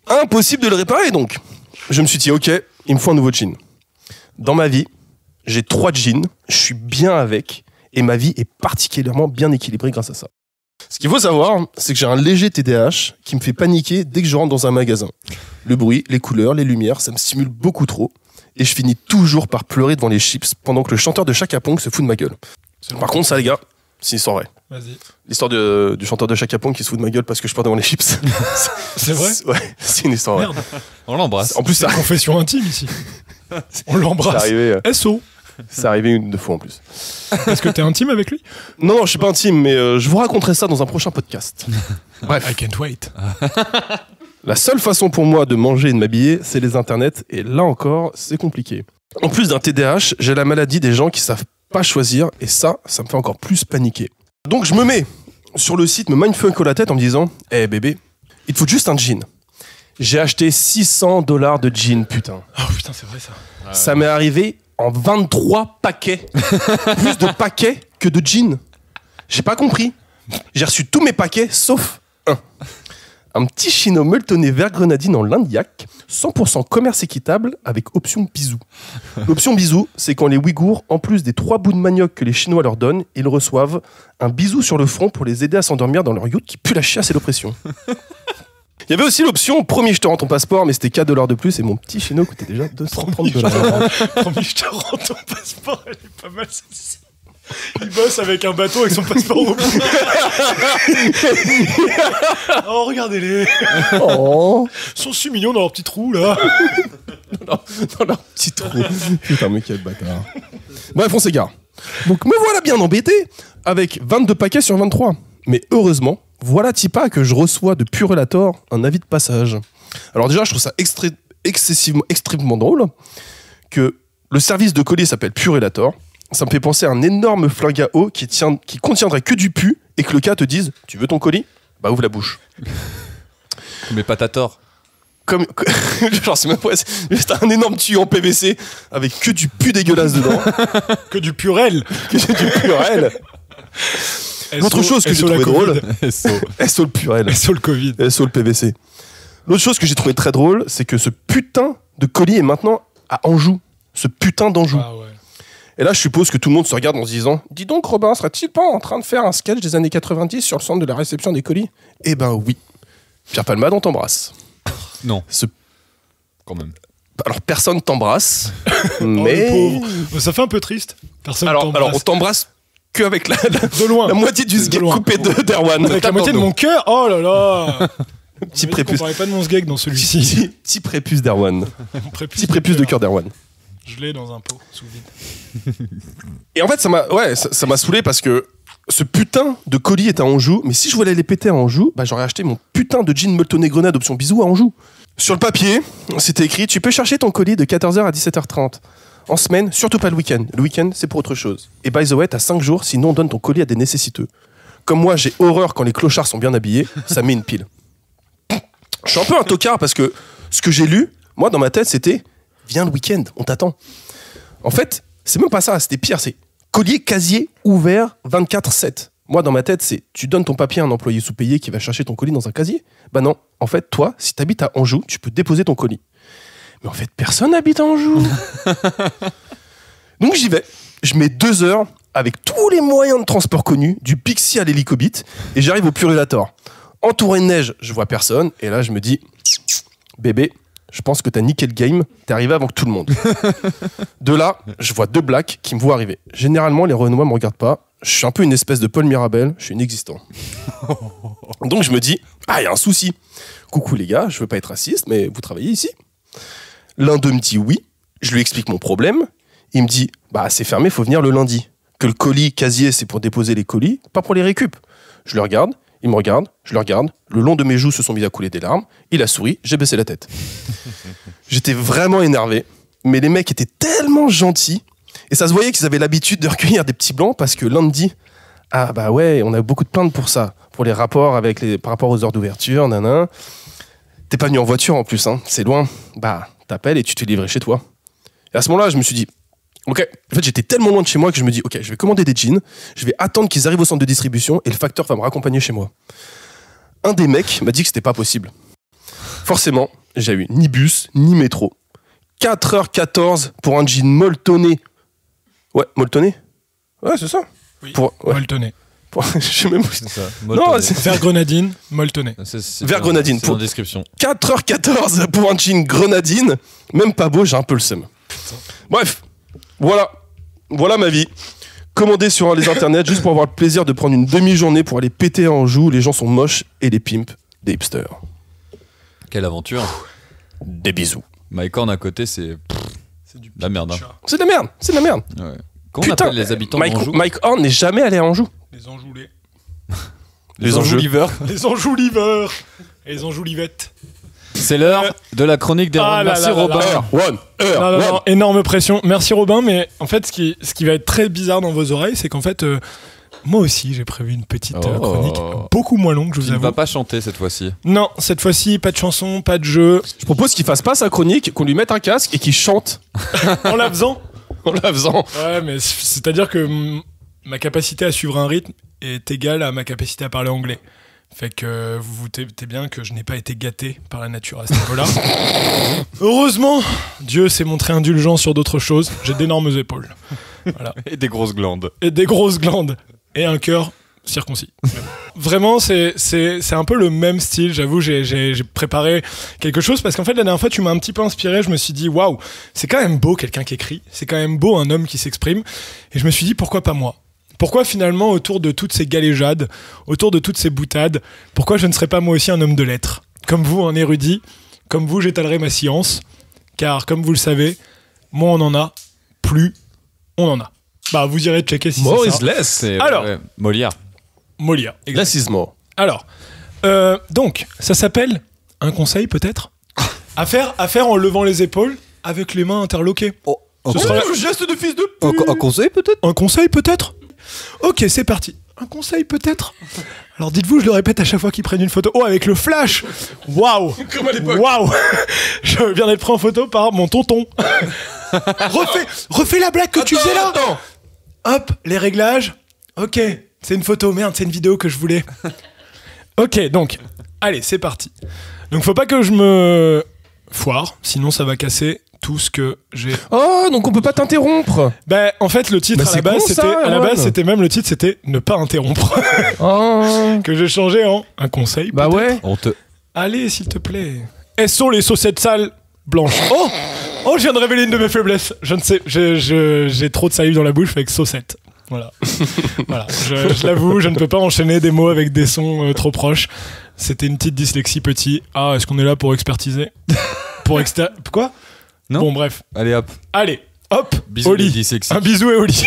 Impossible de le réparer donc. Je me suis dit, ok, il me faut un nouveau jean. Dans ma vie, j'ai 3 jeans, je suis bien avec, et ma vie est particulièrement bien équilibrée grâce à ça. Ce qu'il faut savoir, c'est que j'ai un léger TDAH qui me fait paniquer dès que je rentre dans un magasin. Le bruit, les couleurs, les lumières, ça me stimule beaucoup trop. Et je finis toujours par pleurer devant les chips pendant que le chanteur de Chaka Ponk se fout de ma gueule. Par contre, ça, les gars, c'est une histoire vraie. Vas-y. L'histoire du chanteur de Chaka Ponk qui se fout de ma gueule parce que je pleure devant les chips. C'est vrai? Ouais, c'est une histoire vraie. Merde. On l'embrasse. En plus, ça, Confession intime ici. On c'est l'embrasse. arrivé, SO. c'est arrivé une ou deux fois en plus. Est-ce que t'es intime avec lui? Non, je suis pas intime, mais je vous raconterai ça dans un prochain podcast. Bref. I can't wait. La seule façon pour moi de manger et de m'habiller, c'est les internets, et là encore, c'est compliqué. En plus d'un TDAH, j'ai la maladie des gens qui savent pas choisir, et ça me fait encore plus paniquer. Donc je me mets sur le site, me mindfuck la tête en me disant « Eh bébé, il te faut juste un jean. » J'ai acheté $600 de jean, putain. Oh putain, c'est vrai ça. Ça m'est arrivé en 23 paquets. Plus de paquets que de jeans. J'ai pas compris. J'ai reçu tous mes paquets, sauf un. un petit chino molletonné vert grenadine en Lindiac, 100% commerce équitable avec option bisou. L'option bisou, c'est quand les Ouïghours, en plus des 3 bouts de manioc que les Chinois leur donnent, ils reçoivent un bisou sur le front pour les aider à s'endormir dans leur yacht qui pue la chiasse et l'oppression. Il y avait aussi l'option premier je te rends ton passeport, mais c'était $4 de plus et mon petit chino coûtait déjà $230. Promis, je te rends ton passeport, elle est pas mal celle-ci. Il bosse avec un bateau avec son passeport au bout. Oh, regardez-les. Oh. Ils sont si mignons dans leur petit trou, là. Dans leur petit trou. Putain, mais quel bâtard. Bref, on s'égare. Donc me voilà bien embêté avec 22 paquets sur 23. Mais heureusement, voilà Tipa que je reçois de Purelator un avis de passage. Alors déjà, je trouve ça extrêmement drôle que le service de colis s'appelle Purelator. Ça me fait penser à un énorme flingue à eau qui contiendrait que du pu et que le gars te dise « Tu veux ton colis ? Bah ouvre la bouche. » Mais pas t'as tort. Genre c'est même pas... C'est un énorme tuyau en PVC avec que du pu dégueulasse dedans. Que du purel. Que du purel. L'autre chose que j'ai trouvé drôle... SO le purel. SO le Covid. SO le PVC. L'autre chose que j'ai trouvé très drôle, c'est que ce putain de colis est maintenant à Anjou. Ce putain d'Anjou. Ah ouais. Et là, je suppose que tout le monde se regarde en se disant « Dis donc, Robin, serait-il pas en train de faire un sketch des années 90 sur le centre de la réception des colis ?» Eh ben oui. Pierre Palmade, on t'embrasse. Non. Quand même. Alors, personne t'embrasse, Oh, mais... le pauvre. Ça fait un peu triste. Personne Alors, t'embrasse. on t'embrasse qu'avec De loin. la moitié du sgeg loin. coupé d'Erwan. Avec la moitié de mon cœur. Oh là là. Petit On prépuce. parlait pas de mon sgeg dans celui-ci. Petit prépuce d'Erwan. Mon prépuce Petit prépuce de cœur d'Erwan. Je l'ai dans un pot sous vide. Et en fait, ça m'a saoulé parce que ce putain de colis est à Anjou, mais si je voulais les péter à Anjou, bah j'aurais acheté mon putain de jean molletonné grenade option bisou à Anjou. Sur le papier, c'était écrit « Tu peux chercher ton colis de 14h à 17h30. En semaine, surtout pas le week-end. Le week-end, c'est pour autre chose. Et by the way, t'as 5 jours, sinon on donne ton colis à des nécessiteux. Comme moi, j'ai horreur quand les clochards sont bien habillés, ça met une pile. » Je suis un peu un tocard parce que ce que j'ai lu, moi dans ma tête, c'était « Viens le week-end, on t'attend. » En fait, c'est même pas ça, c'était pire, c'est collier casier ouvert 24/7. Moi, dans ma tête, c'est tu donnes ton papier à un employé sous-payé qui va chercher ton colis dans un casier. Bah non, en fait, toi, si t'habites à Anjou, tu peux déposer ton colis. Mais en fait, personne n'habite à Anjou. Donc j'y vais. Je mets 2 heures avec tous les moyens de transport connus, du Pixie à l'hélicobite, et j'arrive au Purelator. Entouré de neige, je vois personne, et là, je me dis, bébé, je pense que t'as niqué le game, t'es arrivé avant que tout le monde. De là, je vois 2 blacks qui me voient arriver. Généralement, les Renois me regardent pas. Je suis un peu une espèce de Paul Mirabel, je suis inexistant. Donc je me dis, ah, il y a un souci. Coucou les gars, je veux pas être raciste, mais vous travaillez ici? L'un d'eux me dit oui, je lui explique mon problème. Il me dit, bah c'est fermé, faut venir le lundi. Que le colis casier, c'est pour déposer les colis, pas pour les récup. Je le regarde, il me regarde, je le regarde. Le long de mes joues se sont mis à couler des larmes. Il a souri, j'ai baissé la tête. J'étais vraiment énervé, mais les mecs étaient tellement gentils. Et ça se voyait qu'ils avaient l'habitude de recueillir des petits blancs parce que l'un me dit, ah bah ouais, on a beaucoup de plaintes pour ça, pour les rapports par rapport aux heures d'ouverture, nanan. T'es pas venu en voiture en plus, hein, c'est loin. Bah, t'appelles et tu te fais livrer chez toi. Et à ce moment-là, je me suis dit, ok, en fait j'étais tellement loin de chez moi que je me dis, ok, je vais commander des jeans, je vais attendre qu'ils arrivent au centre de distribution et le facteur va me raccompagner chez moi. Un des mecs m'a dit que c'était pas possible. Forcément, j'ai eu ni bus, ni métro. 4h14 pour un jean molletonné. Ouais, molletonné? Ouais, c'est ça. Oui, ouais. molletonné. Je sais même C'est ça. Non, c'est Vert grenadine, molletonné. Vert grenadine. C'est en description. 4h14 pour un jean grenadine. Même pas beau, j'ai un peu le seum. Bref, voilà ma vie. Commandez sur les internets juste pour avoir le plaisir de prendre une demi-journée pour aller péter en joue. Les gens sont moches et les pimps des hipsters. Quelle aventure. Des bisous. Mike Horn à côté, c'est Du la merde. Hein. C'est de la merde, c'est de la merde. Ouais. Comment on appelle les habitants d'Anjou? Mike Horn n'est jamais allé à Anjou. Les enjoulés. Les enjoliveurs. Les enjouliveurs. Et les enjoulivettes. C'est l'heure de la chronique des Ah là Merci là là Robin. là. Non, énorme pression. Merci Robin, mais en fait, ce qui va être très bizarre dans vos oreilles, c'est qu'en fait, moi aussi, j'ai prévu une petite chronique beaucoup moins longue, je vous Il ne avoue. va pas chanter cette fois-ci. Non, cette fois-ci, pas de chanson, pas de jeu. Je propose qu'il fasse pas sa chronique, qu'on lui mette un casque et qu'il chante En la faisant. en la faisant. Ouais, mais c'est-à-dire que ma capacité à suivre un rythme est égale à ma capacité à parler anglais. Fait que vous vous doutez bien que je n'ai pas été gâté par la nature à ce niveau-là. Heureusement, Dieu s'est montré indulgent sur d'autres choses. J'ai d'énormes épaules. Voilà. Et des grosses glandes. Et des grosses glandes. Et un cœur circoncis. Vraiment, c'est un peu le même style. J'avoue, j'ai préparé quelque chose parce qu'en fait, la dernière fois, tu m'as un petit peu inspiré. Je me suis dit, waouh, c'est quand même beau quelqu'un qui écrit. C'est quand même beau un homme qui s'exprime. Et je me suis dit, pourquoi pas moi ? Pourquoi finalement, autour de toutes ces galéjades, autour de toutes ces boutades, pourquoi je ne serais pas moi aussi un homme de lettres ? Comme vous, un érudit, comme vous, j'étalerai ma science, car comme vous le savez, moins on en a, plus on en a. Bah, vous irez checker si More c'est is ça. less. Alors. Molière. Molière. Less is more. Alors, donc, ça s'appelle un conseil peut-être à faire en levant les épaules avec les mains interloquées. Ce sera le geste de fils de Un conseil peut-être? un conseil peut-être. Ok, c'est parti. Un conseil peut-être. Alors dites-vous, je le répète à chaque fois qu'ils prennent une photo. Oh, avec le flash. Waouh. Comme à l'époque. Waouh. Je viens d'être pris en photo par mon tonton. refais la blague que tu faisais là. Attends. Hop, les réglages. Ok, c'est une photo. Merde, c'est une vidéo que je voulais. Ok, donc, allez, c'est parti. Donc, faut pas que je me foire, sinon ça va casser tout ce que j'ai. Oh, donc on peut pas t'interrompre. Ben, en fait, le titre Bah, à la base, c'est con, ça, Erwan. c'était même le titre, c'était ne pas interrompre, Oh. que j'ai changé en un conseil. Bah peut-être. ouais. On te... Allez, s'il te plaît. Elles sont les chaussettes sales blanches. Oh, je viens de révéler une de mes faiblesses. Je ne sais, j'ai trop de salive dans la bouche avec saucette. Voilà. Voilà. Je l'avoue, je ne peux pas enchaîner des mots avec des sons trop proches. C'était une petite dyslexie petit. Ah, est-ce qu'on est là pour expertiser? Quoi? Non. Bon, bref. Allez hop. Allez, hop, Bisous au les lit. dyslexiques. Un bisou et au lit.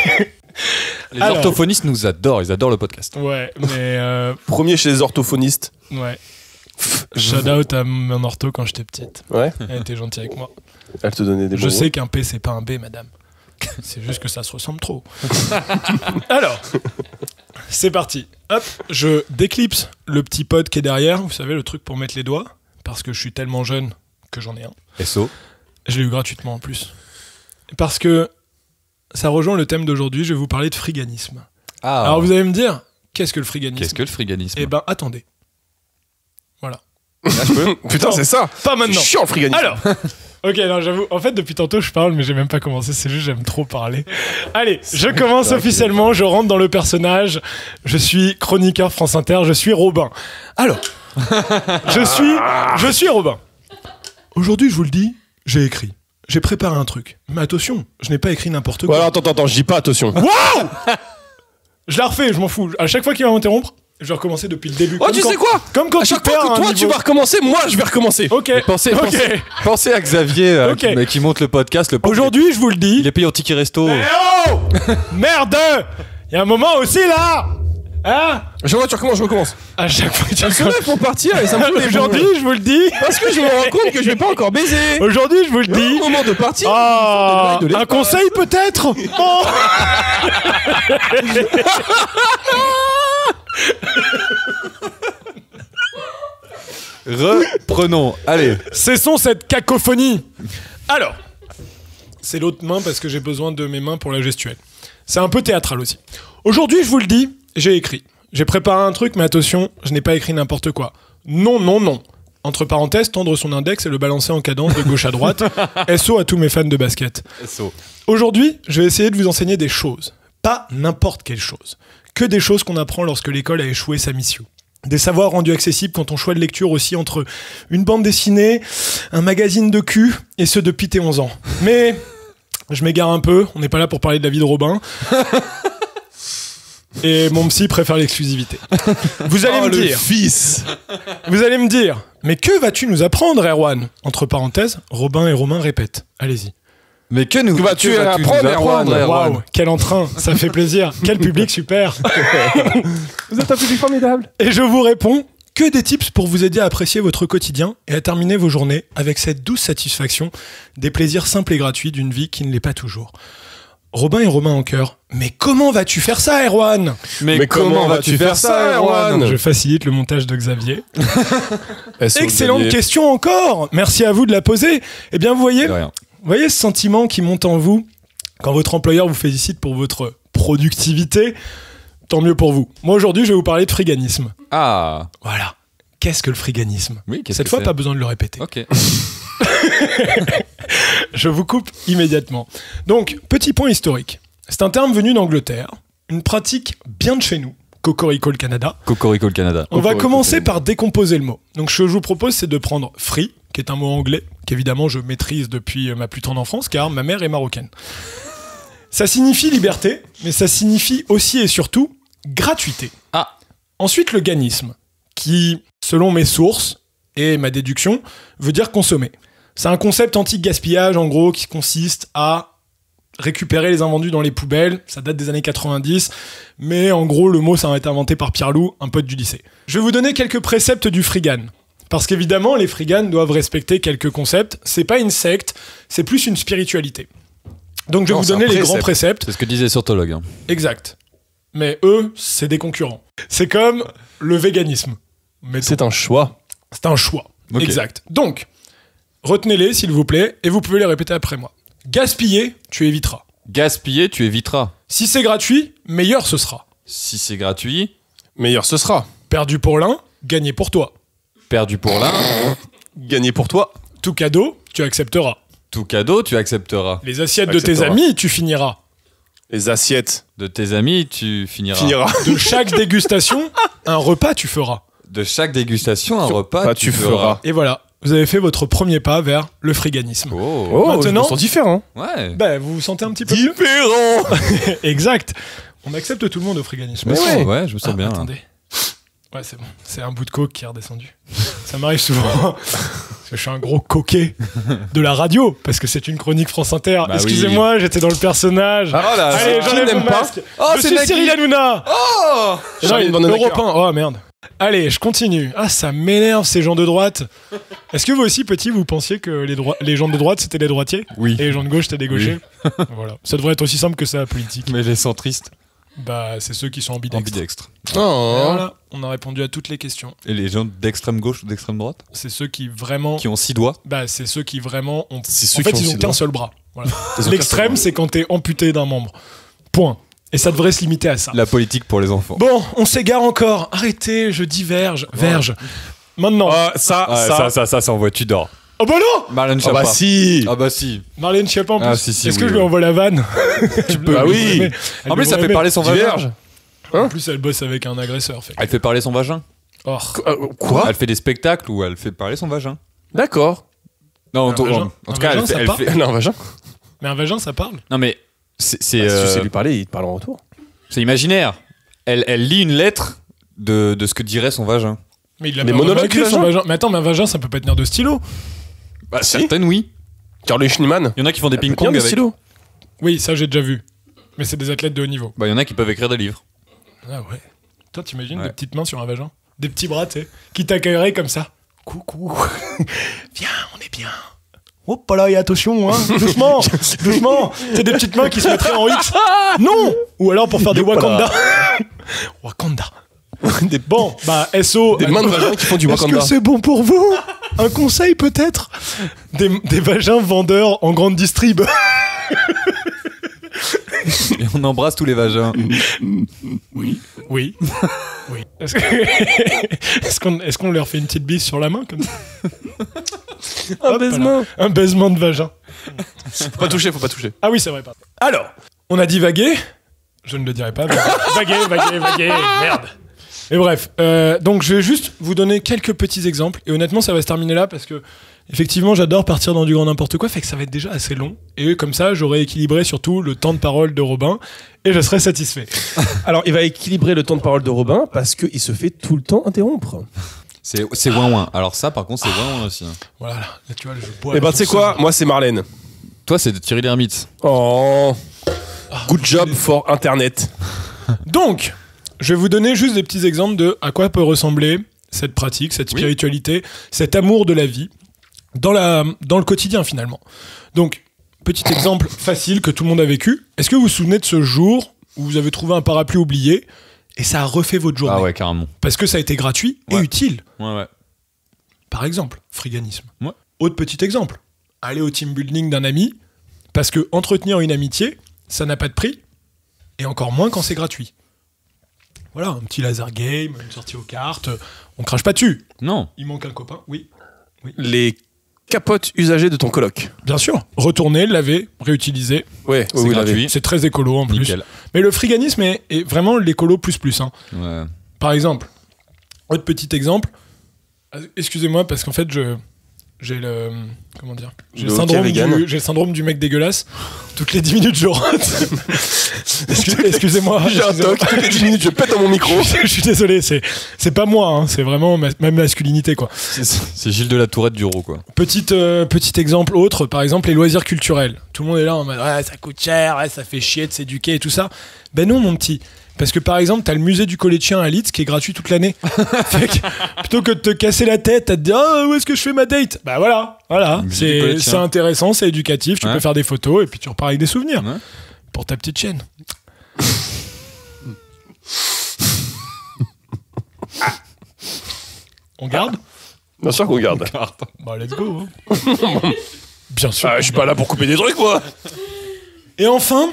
Les Alors. orthophonistes nous adorent, ils adorent le podcast. Ouais, mais Premier chez les orthophonistes. ouais. Shout out à mon ortho quand j'étais petite. Ouais. Elle était gentille avec moi. Elle te donnait des bons Je mots. sais qu'un P c'est pas un B, madame. C'est juste que ça se ressemble trop. Alors, c'est parti. Hop, je déclipse le petit pod qui est derrière. Vous savez, le truc pour mettre les doigts. Parce que je suis tellement jeune que j'en ai un. SO. Je l'ai eu gratuitement en plus. Parce que ça rejoint le thème d'aujourd'hui. Je vais vous parler de friganisme. Ah. Alors vous allez me dire, qu'est-ce que le friganisme? Qu'est-ce que le friganisme? Eh ben, attendez. Voilà. Là, je peux. Putain, Non. c'est ça. Pas maintenant. C'est chiant le friganisme. Alors, ok, non, j'avoue, en fait, depuis tantôt, je parle, mais j'ai même pas commencé, c'est juste, j'aime trop parler. Allez, je commence officiellement, je rentre dans le personnage, je suis chroniqueur France Inter, je suis Robin. Alors, je suis Robin. Aujourd'hui, je vous le dis, j'ai écrit. J'ai préparé un truc. Mais attention, je n'ai pas écrit n'importe quoi. Ouais, alors, attends, je dis pas attention. Waouh! Je la refais, je m'en fous. À chaque fois qu'il va m'interrompre, je vais recommencer depuis le début. Oh, tu sais quoi? Comme quand À tu chaque perds fois que un toi tu niveau. vas recommencer, moi je vais recommencer. Ok, Pensez, ok. pensez à Xavier Ok. qui monte le podcast. Le pauvre, Aujourd'hui, je vous le dis. il est payé au ticket resto. Eh oh! Merde! Il y a un moment aussi là! Hein? Je recommence. À chaque fois que tu Elle se lève pour partir et ça me fout les Aujourd'hui, boules. je vous le dis. Parce que je me rends compte que je vais pas encore baiser. Aujourd'hui, je vous le Au dis. moment de partir. Ah, de l'espace. un conseil peut-être? Oh. Reprenons. Allez. Cessons cette cacophonie. Alors, c'est l'autre main parce que j'ai besoin de mes mains pour la gestuelle. C'est un peu théâtral aussi. Aujourd'hui, je vous le dis, j'ai écrit. J'ai préparé un truc, mais attention, je n'ai pas écrit n'importe quoi. Non, non, non. Entre parenthèses, tendre son index et le balancer en cadence de gauche à droite. SO à tous mes fans de basket. SO. Aujourd'hui, je vais essayer de vous enseigner des choses. Pas n'importe quelle chose. Que des choses qu'on apprend lorsque l'école a échoué sa mission. Des savoirs rendus accessibles quand ton choix de lecture aussi entre une bande dessinée, un magazine de cul et ceux depuis tes 11 ans. Mais je m'égare un peu, on n'est pas là pour parler de la vie de Robin. Et mon psy préfère l'exclusivité. Vous allez me dire, Fils. vous allez me dire, mais que vas-tu nous apprendre, Erwan? Entre parenthèses, Robin et Romain répètent. Allez-y. Mais que nous vas-tu nous apprendre, Erwan? Waouh, quel entrain, ça fait plaisir. Quel public super. Vous êtes un public formidable. Et je vous réponds, que des tips pour vous aider à apprécier votre quotidien et à terminer vos journées avec cette douce satisfaction des plaisirs simples et gratuits d'une vie qui ne l'est pas toujours. Robin et Romain en chœur. Mais comment vas-tu faire ça, Erwan? Mais comment vas-tu faire ça, Erwan? Je facilite le montage de Xavier. SO, Excellente Xavier. question encore. Merci à vous de la poser. Eh bien, vous voyez, De rien. ce sentiment qui monte en vous quand votre employeur vous félicite pour votre productivité, tant mieux pour vous. Moi aujourd'hui, je vais vous parler de friganisme. Ah, Voilà. Qu'est-ce que le friganisme? oui, qu'est-ce Cette que fois, c'est pas besoin de le répéter. Ok. Je vous coupe immédiatement. Donc, petit point historique. C'est un terme venu d'Angleterre, une pratique bien de chez nous, Cocorico le Canada. Cocorico le Canada. On va Cocorico commencer Canada. par décomposer le mot. Donc, ce que je vous propose, c'est de prendre free, qui est un mot anglais, qu'évidemment je maîtrise depuis ma plus tendre enfance, car ma mère est marocaine. Ça signifie liberté, mais ça signifie aussi et surtout gratuité. Ah. Ensuite, le ganisme, qui, selon mes sources et ma déduction, veut dire consommer. C'est un concept anti-gaspillage, en gros, qui consiste à récupérer les invendus dans les poubelles. Ça date des années 90, mais en gros, le mot, ça a été inventé par Pierre Loup, un pote du lycée. Je vais vous donner quelques préceptes du frigan. Parce qu'évidemment, les friganes doivent respecter quelques concepts. C'est pas une secte, c'est plus une spiritualité. Donc je vais Non, vous c'est un donner les précepte. grands préceptes. C'est ce que disait Surtologue. Hein. Exact. Mais eux, c'est des concurrents. C'est comme le véganisme. Mais C'est un choix. c'est un choix. Ok. Exact. Donc, retenez-les, s'il vous plaît, et vous pouvez les répéter après moi. Gaspiller, tu éviteras. Gaspiller, tu éviteras. Si c'est gratuit, meilleur ce sera. Si c'est gratuit, Meilleur ce sera. Perdu pour l'un, gagné pour toi. perdu pour l'un, Gagné pour toi. Tout cadeau, tu accepteras. tout cadeau, tu accepteras. Les assiettes de tes Acceptera. amis, tu finiras. Les assiettes. De tes amis, tu finiras. Finira. De chaque dégustation, un repas, tu feras. De chaque dégustation, un repas, Pas tu feras. Et voilà, vous avez fait votre premier pas vers le friganisme. Oh. Oh, Maintenant- je me sens différent. Ouais. Ben, vous vous sentez un petit peu mieux. Différent. Exact. On accepte tout le monde au friganisme. Je me Mais sens- ouais. ouais, je me sens Ah, bien. là. Attendez. Ouais, c'est bon. C'est un bout de coke qui est redescendu. Ça m'arrive souvent. Parce que je suis un gros coquet de la radio. Parce que c'est une chronique France Inter. Bah Excusez-moi, j'étais dans le personnage. Ah là, Allez, qui j'enlève n'aime mon pas masque. Oh, je c'est suis Nagui. Cyril Hanouna. Oh Charline Non, Vanhoenacker. Europe 1. Oh merde. Allez, je continue. Ah, ça m'énerve ces gens de droite. Est-ce que vous aussi, petit, vous pensiez que les gens de droite c'était des droitiers Oui. et les gens de gauche c'était des gauchers? Voilà. Ça devrait être aussi simple que ça, la politique. Mais les centristes. Bah, c'est ceux qui sont ambidextres. Ambidextres. Et Oh. voilà, on a répondu à toutes les questions. Et les gens d'extrême gauche ou d'extrême droite C'est ceux qui vraiment. qui ont 6 doigts. Bah, c'est ceux qui vraiment ont. C'est En ceux fait, qui ont ils ont six qu'un doigts. seul bras. Voilà. Ils ont L'extrême, qu'un seul c'est quand t'es amputé d'un membre. Point. Et ça devrait se limiter à ça. La politique pour les enfants. Bon, on s'égare encore. Arrêtez, je diverge. Verge. Maintenant. Ah, ça, Ouais, ça. ça s'envoie, tu dors. Oh bah non Marlène Ah Schiappa. bah si. Ah bah si. Marlène Schiappa en plus. Ah, si, si, Est-ce oui, que je lui oui. envoie la vanne? Tu peux. Bah oui. En plus, ça fait parler son vagin. Diverge. En plus, elle bosse avec un agresseur. Fait. Elle fait parler son vagin. Oh. Quoi Elle fait des spectacles où elle fait parler son vagin. D'accord. Non, Un vagin en Un tout cas, vagin, elle fait. ça elle part fait- Non, vagin. Mais un vagin, ça parle. Non, mais c'est Si tu sais lui parler, il te parle en retour. c'est imaginaire. Elle lit une lettre de ce que dirait son vagin. Mais il l'a Les pas monologues écrit, du son vagin vagin. Mais attends, mais un vagin, ça peut pas tenir de stylo. Bah, si. certaines, oui. Carole Schneemann. Il y en a qui font des Bien ping-pong des avec. stylos. Oui, ça, j'ai déjà vu. Mais c'est des athlètes de haut niveau. Bah, il y en a qui peuvent écrire des livres. Ah ouais. Toi, t'imagines Ouais. des petites mains sur un vagin? Des petits bras, tu sais, qui t'accueilleraient comme ça. Coucou. Viens, on est bien. Hop là, et attention, hein. Doucement, doucement. C'est des petites mains qui se mettraient en X. Non. Ou alors pour faire des Wakanda. Wakanda. Bon, bah, SO. Des mains de vagin qui font du Est-ce Wakanda. que c'est bon pour vous? Un conseil peut-être? Des vagins vendeurs en grande distrib. Et on embrasse tous les vagins. Oui. Oui. Est-ce qu'on leur fait une petite bise sur la main comme ça? Un Hop, baisement. voilà. Un baisement de vagin. Faut pas toucher, faut pas toucher. Ah oui, c'est vrai, pardon. Alors, on a dit vaguer. Je ne le dirai pas. Vaguer. Merde. Et bref, donc je vais juste vous donner quelques petits exemples. Et honnêtement, ça va se terminer là parce que, effectivement, j'adore partir dans du grand n'importe quoi. Fait que ça va être déjà assez long. Et comme ça, j'aurai équilibré surtout le temps de parole de Robin. Et je serai satisfait. Alors, il va équilibrer le temps de parole de Robin parce qu'il se fait tout le temps interrompre. C'est ouin-ouin. Alors ça, par contre, c'est ouin-ouin aussi. hein. Voilà, là, tu vois, je bois. Eh ben, tu sais quoi? Moi, c'est Marlène. Toi, c'est de Thierry Lhermitte. Oh. Good job for Internet. Donc, je vais vous donner juste des petits exemples de à quoi peut ressembler cette pratique, cette Oui. spiritualité, cet amour de la vie dans le quotidien finalement. Donc, petit exemple facile que tout le monde a vécu. Est-ce que vous vous souvenez de ce jour où vous avez trouvé un parapluie oublié et ça a refait votre journée? Ah ouais, carrément. Parce que ça a été gratuit et Ouais. utile. Ouais. Par exemple, friganisme. Ouais. Autre petit exemple. Aller au team building d'un ami parce que entretenir une amitié, ça n'a pas de prix et encore moins quand c'est gratuit. Voilà, un petit laser game, une sortie aux cartes. On crache pas dessus. Non. Il manque un copain, oui. Les capotes usagées de ton coloc. Bien sûr. Retourner, laver, réutiliser. Ouais, C'est oui, gratuit. C'est très écolo en plus. Nickel. Mais le friganisme est vraiment l'écolo plus. Hein. Ouais. Par exemple, autre petit exemple. Excusez-moi parce qu'en fait, j'ai le... Comment dire ? J'ai Le hockey le syndrome du mec dégueulasse. Toutes les 10 minutes, je rote. Excusez-moi. J'ai un toc, toutes les 10 minutes, je pète dans mon micro. Je suis désolé, c'est pas moi, hein, c'est vraiment ma masculinité, quoi. C'est Gilles de la Tourette du Rau, quoi. Petit exemple autre, par exemple les loisirs culturels. Tout le monde est là en mode ouais, ça coûte cher, ouais, ça fait chier de s'éduquer et tout ça. Ben non, mon petit. Parce que par exemple, t'as le musée du collétien à Leeds qui est gratuit toute l'année. Fait que, plutôt que de te casser la tête à te dire où est-ce que je fais ma date ? Bah voilà. C'est intéressant, c'est éducatif, tu peux faire des photos et puis tu repars avec des souvenirs. Ouais. Pour ta petite chaîne. On garde ? Bien sûr qu'on garde. Bah let's go. Hein. Bien sûr. Je suis pas là pour couper des trucs, moi. Et enfin,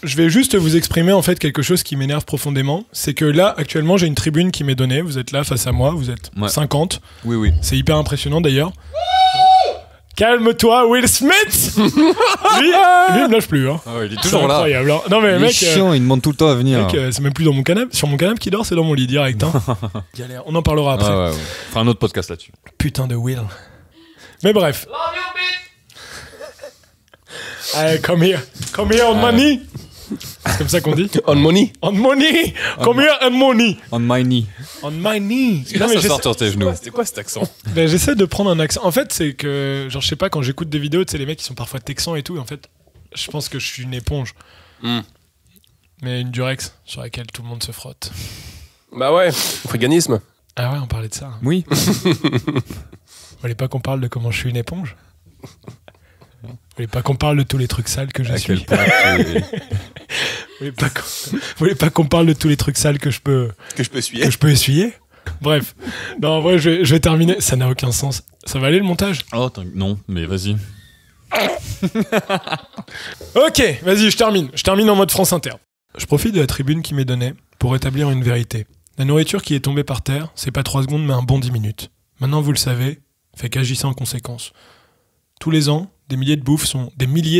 je vais juste vous exprimer en fait quelque chose qui m'énerve profondément. C'est que là, actuellement, j'ai une tribune qui m'est donnée. Vous êtes là face à moi, vous êtes 50. Oui. C'est hyper impressionnant d'ailleurs. Calme-toi, Will Smith. Lui, il me lâche plus. Hein. Ah ouais, il est C'est toujours là. incroyable. Hein. Non mais Il est chiant, il demande tout le temps à venir. mec, c'est même plus dans mon canapé. Sur mon canapé qui dort, c'est dans mon lit direct. Hein. Galère. On en parlera après. Ouais. On fera un autre podcast là-dessus. Putain de Will. Mais bref. Allez, come here on money. C'est comme ça qu'on dit. On money. On money. Come here on money. On my knee. On my knee. Là, ça sort sur tes genoux. C'était quoi cet accent? Ben, j'essaie de prendre un accent. En fait, c'est que, genre, je sais pas, quand j'écoute des vidéos, tu sais, les mecs qui sont parfois texans et tout, et en fait, je pense que je suis une éponge. Mais une Durex sur laquelle tout le monde se frotte. Bah ouais, friganisme. Ah ouais, on parlait de ça. Hein. Oui. Vous voulez pas qu'on parle de comment je suis une éponge? Vous voulez pas qu'on parle de tous les trucs sales que je À suis? quel point Vous voulez pas qu'on parle de tous les trucs sales que je peux essuyer? Bref. Non, en vrai, je vais terminer. Ça n'a aucun sens. Ça va aller le montage? Oh, non, mais vas-y. Ok, vas-y, je termine. Je termine en mode France Inter. Je profite de la tribune qui m'est donnée pour établir une vérité. La nourriture qui est tombée par terre, c'est pas 3 secondes, mais un bon 10 minutes. Maintenant, vous le savez, fait qu'agissez en conséquence. Tous les ans, des milliers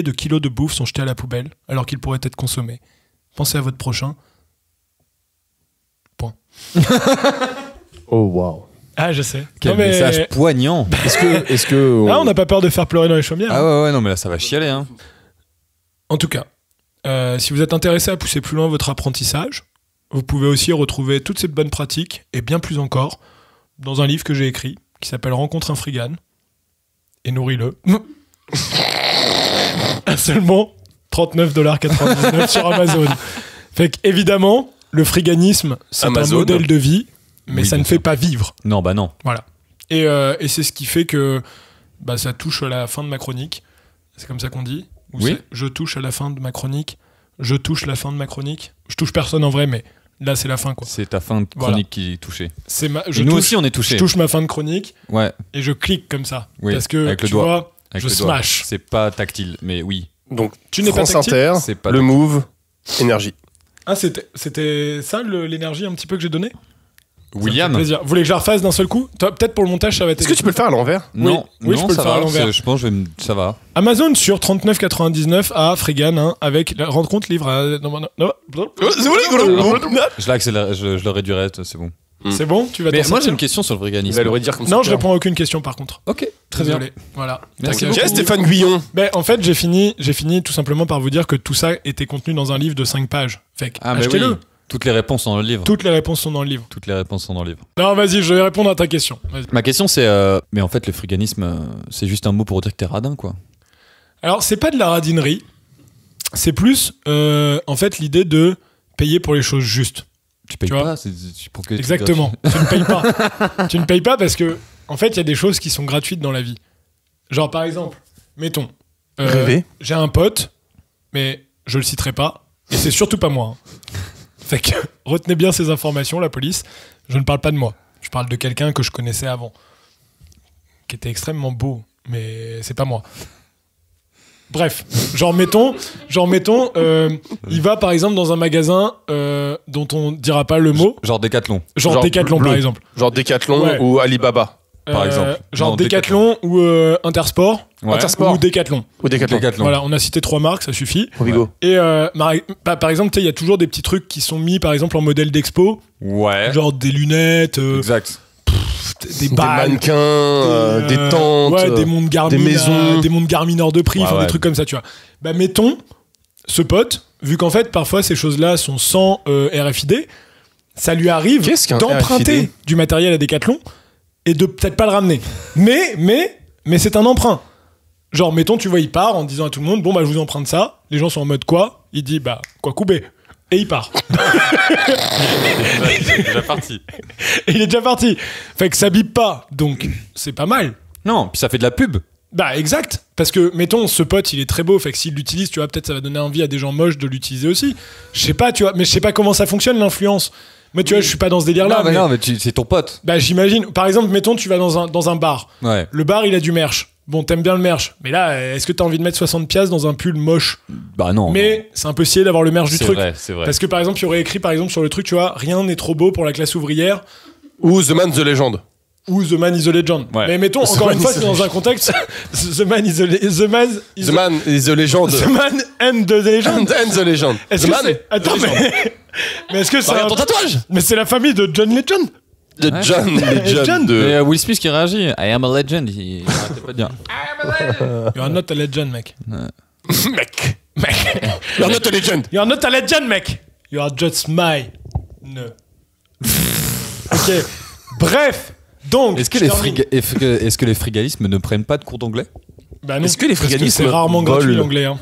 de kilos de bouffe sont jetés à la poubelle, alors qu'ils pourraient être consommés. Pensez à votre prochain. Point. Oh waouh. Ah, je sais. Quel Non, mais- message poignant. Est-ce que Ah, on n'a pas peur de faire pleurer dans les chaumières. Ah ouais, non, mais là, ça va chialer, hein. En tout cas, si vous êtes intéressé à pousser plus loin votre apprentissage, vous pouvez aussi retrouver toutes ces bonnes pratiques, et bien plus encore, dans un livre que j'ai écrit, qui s'appelle Rencontre un frigane, et nourris-le. À seulement $39,99 sur Amazon. Fait qu'évidemment, le friganisme, c'est Amazon. un modèle de vie, mais Oui, ça ne bien fait sûr. pas vivre. Non, bah non. Voilà. Et c'est ce qui fait que ça touche à la fin de ma chronique. C'est comme ça qu'on dit? Ou Oui. c'est je touche à la fin de ma chronique? Je touche la fin de ma chronique? Je touche personne en vrai, mais là, c'est la fin, quoi. C'est ta fin de Voilà. chronique qui est touchée. C'est Et nous aussi, on est touchés. Je touche ma fin de chronique Ouais, et je clique comme ça. Oui, Parce que, avec le tu doigt. vois, avec je le doigt. smash. C'est pas tactile, mais oui. donc Tu n'es pas France tactile Inter, C'est pas le tactile. Move, énergie. Ah, c'était ça l'énergie un petit peu que j'ai donnée? Ça me fait William. plaisir. Vous voulez que je la refasse d'un seul coup? Toi, peut-être pour le montage, ça va être. Est-ce que tu peux le faire à l'envers? Non, Oui, non, je peux le ça faire à va, l'envers. Je pense que ça va. Amazon sur 39,99 à Frégane, hein, avec la rencontre livre à... Non. Je l'accélère, je le réduirai, c'est bon. C'est bon? Tu vas Mais t'en moi, j'ai sortir une question sur le Il véganisme. va le redire comme ça. Non, je réponds à aucune question par contre. Ok, très bien. Désolé. Voilà. Merci T'inquiète. beaucoup. Tiens, Stéphane Guyon. Ben, en fait, j'ai fini tout simplement par vous dire que tout ça était contenu dans un livre de 5 pages. Fait que Ah, mais achetez-le. oui. Toutes les réponses sont dans le livre. Toutes les réponses sont dans le livre. Toutes les réponses sont dans le livre. Non, vas-y, je vais répondre à ta question. Vas-y. Ma question, c'est. Mais en fait, le friganisme, c'est juste un mot pour dire que t'es radin, quoi. Alors, c'est pas de la radinerie. C'est plus, en fait, l'idée de payer pour les choses justes. Tu payes Tu vois pas pour que les trucs Exactement. Tu ne payes pas. Tu ne payes pas parce que, en fait, il y a des choses qui sont gratuites dans la vie. Genre, par exemple, mettons, Rêver. j'ai un pote, mais je le citerai pas, et c'est surtout pas moi. Hein. Fait que retenez bien ces informations, la police. Je ne parle pas de moi. Je parle de quelqu'un que je connaissais avant, qui était extrêmement beau, mais c'est pas moi. Bref, genre mettons, il va par exemple dans un magasin dont on dira pas le mot. Genre Decathlon. Genre Decathlon Bleu. par exemple. Genre Decathlon Ouais. ou Alibaba. Par exemple. Genre Non, Decathlon ou Intersport. Ouais. Intersport. Ou Decathlon. Ou Decathlon. Decathlon. Voilà, on a cité 3 marques, ça suffit. Provigo. Et par exemple, tu sais, il y a toujours des petits trucs qui sont mis par exemple en modèle d'expo, Ouais. genre des lunettes, Exact. des Des balles, mannequins, des tentes, ouais, des montres Garmin, des maisons. des montres Garmin hors de prix, Ouais, enfin, ouais. des trucs comme ça, tu vois. Bah mettons ce pote, vu qu'en fait parfois ces choses-là sont sans RFID, ça lui arrive Qu'est-ce qu'un d'emprunter RFID? du matériel à Decathlon et de peut-être pas le ramener. Mais c'est un emprunt. Genre mettons tu vois il part en disant à tout le monde bon bah je vous emprunte ça. Les gens sont en mode quoi? Il dit bah quoi coubé. Et il part. C'est déjà parti. Et il est déjà parti. Fait que ça bip pas. Donc c'est pas mal. Non, puis ça fait de la pub. Bah exact, parce que mettons ce pote il est très beau, fait que s'il l'utilise tu vois peut-être ça va donner envie à des gens moches de l'utiliser aussi. Je sais pas tu vois, mais je sais pas comment ça fonctionne l'influence. Moi tu vois je suis pas dans ce délire là. Non, mais c'est ton pote. Bah j'imagine, par exemple mettons tu vas dans un bar, Ouais. le bar il a du merch. Bon t'aimes bien le merch, mais là est-ce que t'as envie de mettre 60 piastres dans un pull moche? Bah non. Mais c'est un peu scié d'avoir le merch du c'est truc. vrai, c'est vrai. Parce que par exemple il y aurait écrit par exemple sur le truc tu vois rien n'est trop beau pour la classe ouvrière. Ou The Man, The Legend. Ou The Man is a Legend. Ouais. Mais mettons, The encore Man une fois, is a c'est dans un contexte. The Man is a The Man is The Legend. The Man and the Legend. And The Legend. Est-ce The que Man. c'est... Attends, mais est-ce que c'est Regarde ton tatouage. Mais c'est la famille de John Legend. De John Legend. Legend. de- Will Smith qui réagit. I am a legend. Il arrêtait pas de dire. You're not a legend, mec. Mec. Mec. You're not a legend. You're not a legend, mec. You are just my... No. Ok. Bref. Donc... Est-ce que, je les termine. est-ce que les frigalismes ne prennent pas de cours d'anglais? Bah non, Est-ce que les parce frigalismes c'est rarement gratuit volent l'anglais. Hein.